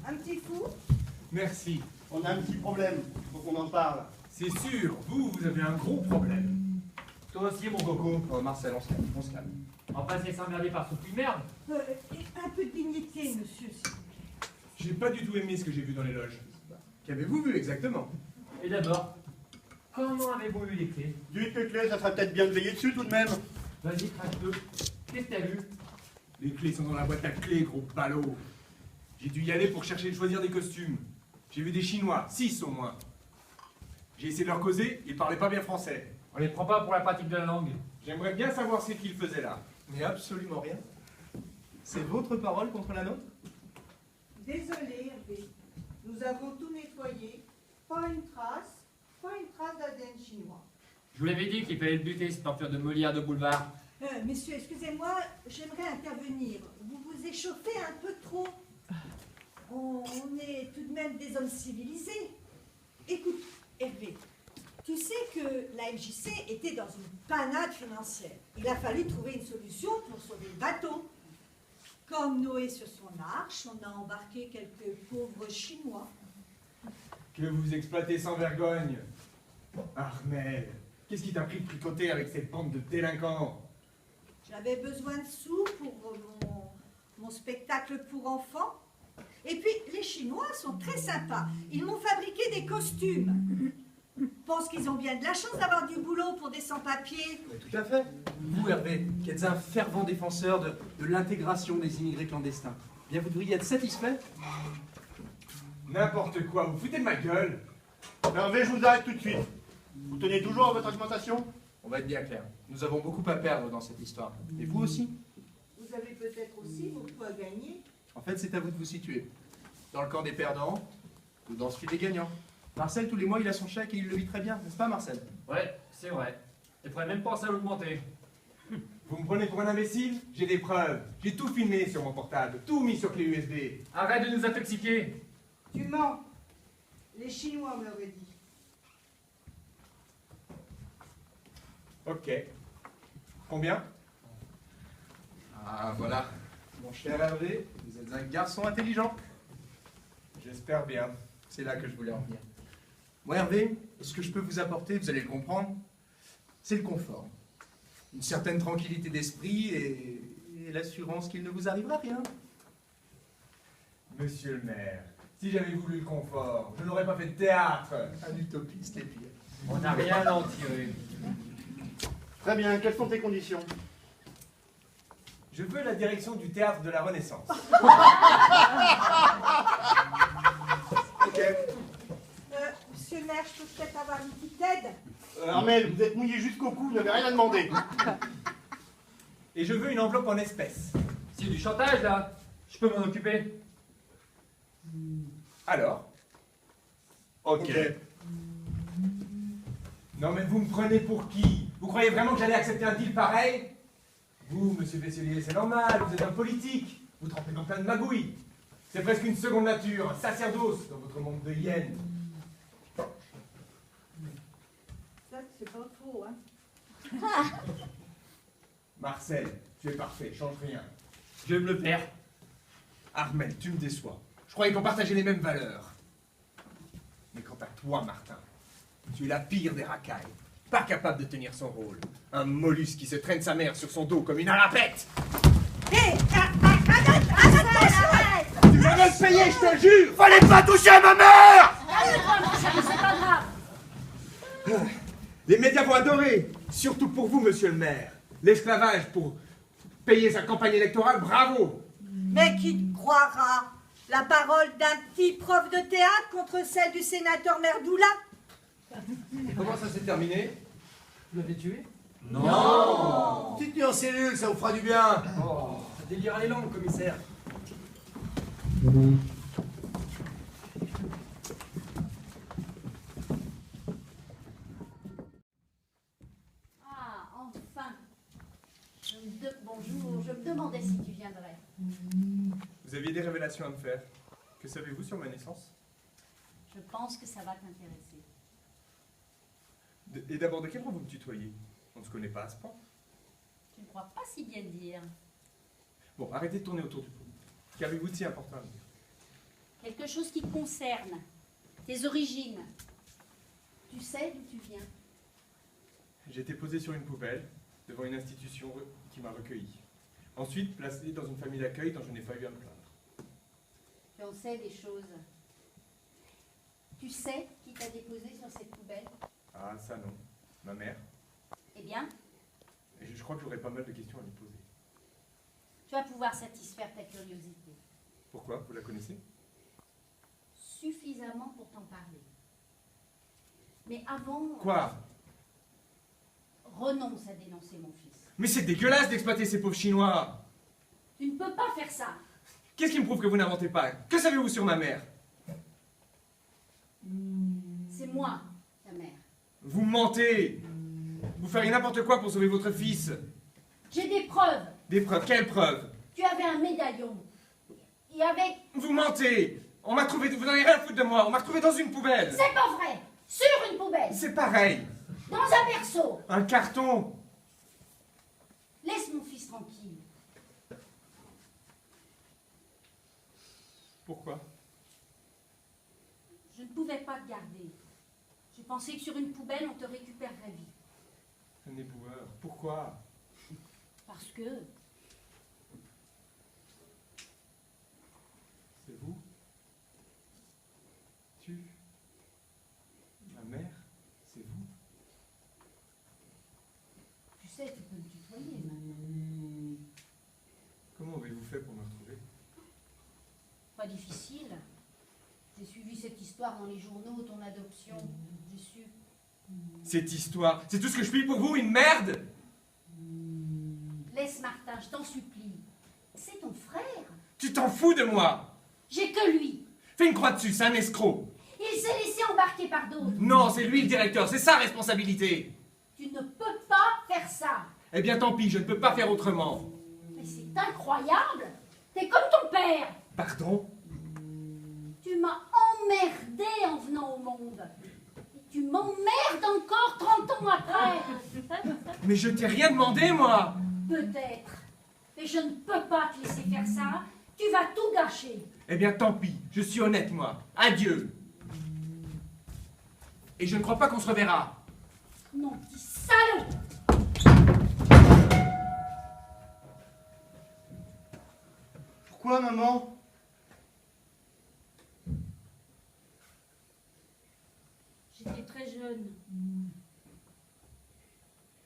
Un petit fou? Merci. On a un petit problème, faut qu'on en parle. C'est sûr, vous avez un gros problème. Toi aussi, mon coco. Oh, Marcel, on se calme. On va pas se laisser emmerder par ce puits de merde. Un peu de dignité, monsieur. J'ai pas du tout aimé ce que j'ai vu dans les loges. Qu'avez-vous vu exactement? Et d'abord, comment avez-vous eu les clés? Dites que clé, ça serait peut-être bien de veiller dessus tout de même. Vas-y, craque-le. Qu'est-ce que t'as vu? Les clés sont dans la boîte à clés, gros ballot. J'ai dû y aller pour chercher et choisir des costumes. J'ai vu des Chinois, 6 au moins. J'ai essayé de leur causer, ils parlaient pas bien français. On les prend pas pour la pratique de la langue. J'aimerais bien savoir ce qu'ils faisaient là. Mais absolument rien. C'est votre parole contre la nôtre? Désolé, Hervé. Nous avons tout nettoyé. Pas une trace d'ADN chinois. Je vous l'avais dit qu'il fallait le buter, cette enfure de Molière de boulevard. Messieurs, excusez-moi, j'aimerais intervenir. Vous vous échauffez un peu trop. On est tout de même des hommes civilisés. Écoute, Hervé, tu sais que la MJC était dans une panade financière. Il a fallu trouver une solution pour sauver le bateau. Comme Noé sur son arche, on a embarqué quelques pauvres Chinois. Que vous exploitez sans vergogne. Armel, qu'est-ce qui t'a pris de tricoter avec cette bande de délinquants? J'avais besoin de sous pour mon spectacle pour enfants. Et puis, les Chinois sont très sympas. Ils m'ont fabriqué des costumes. Je pense qu'ils ont bien de la chance d'avoir du boulot pour des sans-papiers. Tout à fait. Vous, Hervé, qui êtes un fervent défenseur de l'intégration des immigrés clandestins, bien vous devriez être satisfait. N'importe quoi, vous foutez de ma gueule. Hervé, je vous arrête tout de suite. Vous tenez toujours à votre argumentation? On va être bien clair. Nous avons beaucoup à perdre dans cette histoire. Et vous aussi? Vous avez peut-être aussi beaucoup à gagner. En fait, c'est à vous de vous situer. Dans le camp des perdants ou dans celui des gagnants. Marcel, tous les mois, il a son chèque et il le vit très bien, n'est-ce pas, Marcel? Ouais, c'est vrai. Il faudrait même penser à l'augmenter. Vous me prenez pour un imbécile? J'ai des preuves. J'ai tout filmé sur mon portable, tout mis sur clé USB. Arrête de nous intoxiquer. Tu mens. Les Chinois me l'auraient dit. Ok. Combien? Ah, voilà. Mon cher Hervé, vous êtes un garçon intelligent. J'espère bien. C'est là que je voulais en venir. Moi, Hervé, ce que je peux vous apporter, vous allez le comprendre, c'est le confort. Une certaine tranquillité d'esprit et l'assurance qu'il ne vous arrivera rien. Monsieur le maire, si j'avais voulu le confort, je n'aurais pas fait de théâtre. Un utopiste, les pires. On n'a rien à en tirer. Très bien, quelles sont tes conditions? Je veux la direction du théâtre de la Renaissance. Ok. Monsieur le maire, je peux peut-être avoir une petite aide? Armel, vous êtes mouillé jusqu'au cou, vous n'avez rien à demander. Et je veux une enveloppe en espèces. C'est du chantage, là. Je peux m'en occuper. Alors? Ok. Non mais vous me prenez pour qui? Vous croyez vraiment que j'allais accepter un deal pareil? Vous, monsieur Vesselier, c'est normal, vous êtes un politique. Vous trempez dans plein de magouilles. C'est presque une seconde nature, un sacerdoce dans votre monde de hyènes. Ça, c'est pas faux, hein. Marcel, tu es parfait, change rien. Je me le perds. Armel, tu me déçois. Je croyais qu'on partageait les mêmes valeurs. Mais quant à toi, Martin, tu es la pire des racailles. Pas capable de tenir son rôle. Un mollusque qui se traîne sa mère sur son dos comme une harapette. Hé, arrête! Tu me laisses payer, je te jure. Fallait pas toucher à ma mère. Allez-toi, mon chéri, c'est pas grave. Les médias vont adorer. Surtout pour vous, monsieur le maire. L'esclavage pour payer sa campagne électorale, bravo. Mais qui te croira? La parole d'un petit prof de théâtre contre celle du sénateur Merdoula? Comment ça s'est terminé? Vous l'avez tué? Non. Petite nuit en cellule, ça vous fera du bien. Oh, ça délire les langues, commissaire. Ah, enfin. Bonjour, je me demandais si tu viendrais. Vous aviez des révélations à me faire. Que savez-vous sur ma naissance? Je pense que ça va t'intéresser. Et d'abord, de quel rang vous me tutoyez? On ne se connaît pas à ce point. Tu ne crois pas si bien dire. Bon, arrêtez de tourner autour du pot. Qu'avez-vous de si important à me dire? Quelque chose qui te concerne. Tes origines. Tu sais d'où tu viens. J'ai été posé sur une poubelle, devant une institution qui m'a recueilli. Ensuite, placé dans une famille d'accueil dont je n'ai pas eu à me plaindre. Tu en sais des choses. Tu sais qui t'a déposé sur cette poubelle? Ah, ça non. Ma mère. Eh bien, Et je crois que j'aurais pas mal de questions à lui poser. tu vas pouvoir satisfaire ta curiosité. Pourquoi? Vous la connaissez? Suffisamment pour t'en parler. Mais avant... Quoi? Renonce à dénoncer mon fils. Mais c'est dégueulasse d'exploiter ces pauvres Chinois! Tu ne peux pas faire ça. Qu'est-ce qui me prouve que vous n'inventez pas? Que savez-vous sur ma mère? C'est moi, ta mère. Vous mentez! Vous feriez n'importe quoi pour sauver votre fils! J'ai des preuves. Des preuves? Quelles preuves? Tu avais un médaillon. Et avec... Vous mentez! On m'a trouvé... Vous n'en avez rien à foutre de moi! On m'a retrouvé dans une poubelle! C'est pas vrai. Sur une poubelle. C'est pareil! Dans un berceau. Un carton! Laisse mon fils tranquille. Pourquoi? Je ne pouvais pas te garder. J'ai pensé que sur une poubelle, on te récupérerait vite. Un éboueur. Pourquoi? Parce que... C'est vous? Ma mère? C'est vous? Tu sais, tu peux me tutoyer maintenant. Comment avez-vous fait pour me retrouver? Pas difficile. J'ai suivi cette histoire dans les journaux, ton adoption. J'ai su. Cette histoire, c'est tout ce que je puis pour vous, une merde! Laisse Martin, je t'en supplie. C'est ton frère. Tu t'en fous de moi! J'ai que lui. Fais une croix dessus, c'est un escroc! Il s'est laissé embarquer par d'autres. Non, c'est lui le directeur, c'est sa responsabilité! Tu ne peux pas faire ça. Eh bien tant pis, je ne peux pas faire autrement. Mais c'est incroyable. T'es comme ton père. Pardon? Tu m'as emmerdé en venant au monde. Et tu m'emmerdes encore 30 ans après. Mais je t'ai rien demandé, moi! Peut-être. Mais je ne peux pas te laisser faire ça. Tu vas tout gâcher. Eh bien tant pis, je suis honnête, moi. Adieu! Et je ne crois pas qu'on se reverra. Non, petit salaud. Pourquoi, maman? J'étais très jeune.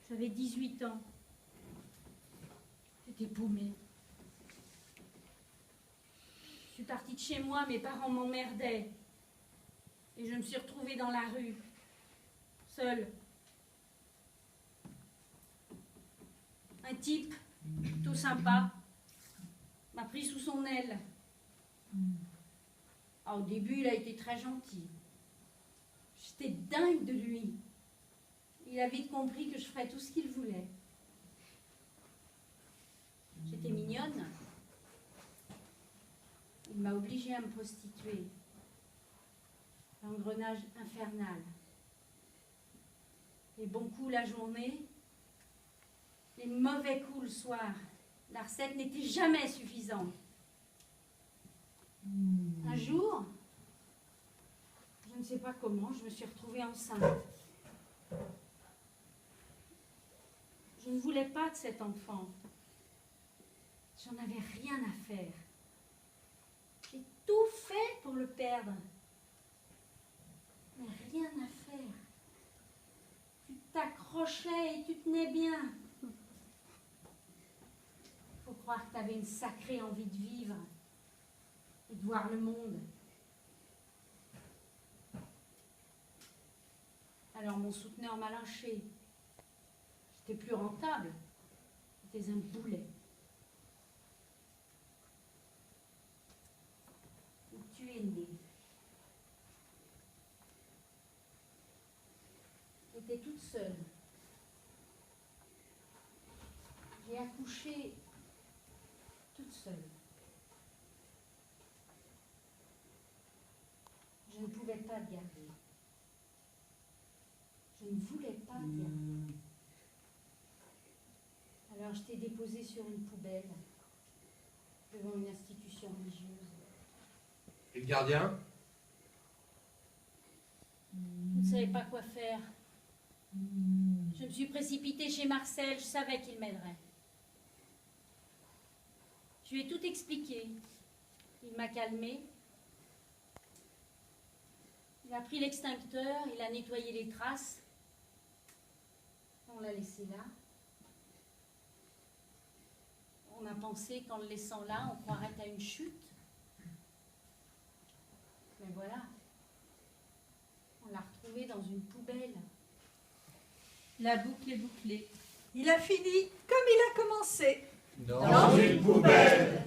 J'avais 18 ans. J'étais paumée. Je suis partie de chez moi, mes parents m'emmerdaient. Et je me suis retrouvée dans la rue, seule. Un type, plutôt sympa, m'a pris sous son aile. Ah, au début, il a été très gentil. J'étais dingue de lui. Il a vite compris que je ferais tout ce qu'il voulait. J'étais mignonne. Il m'a obligée à me prostituer. L'engrenage infernal. Les bons coups la journée, les mauvais coups le soir. La recette n'était jamais suffisante. Un jour, je ne sais pas comment, je me suis retrouvée enceinte. Je ne voulais pas de cet enfant. J'en avais rien à faire. J'ai tout fait pour le perdre. Mais rien à faire. Du t'accrochais et tu tenais bien. Faut croire que t'avais une sacrée envie de vivre et de voir le monde. Alors mon souteneur m'a lâché. J'étais plus rentable. J'étais un boulet. Et tu es né. J'étais toute seule. J'ai accouché toute seule. Je ne pouvais pas te garder. Je ne voulais pas te garder. Alors je t'ai déposé sur une poubelle devant une institution religieuse. Et le gardien? Je ne savais pas quoi faire. Je me suis précipitée chez Marcel, je savais qu'il m'aiderait. Je lui ai tout expliqué. Il m'a calmée. Il a pris l'extincteur, il a nettoyé les traces. On l'a laissé là. On a pensé qu'en le laissant là, on croirait à une chute. Mais voilà. On l'a retrouvé dans une poubelle. La boucle est bouclée. Il a fini comme il a commencé. Dans une poubelle.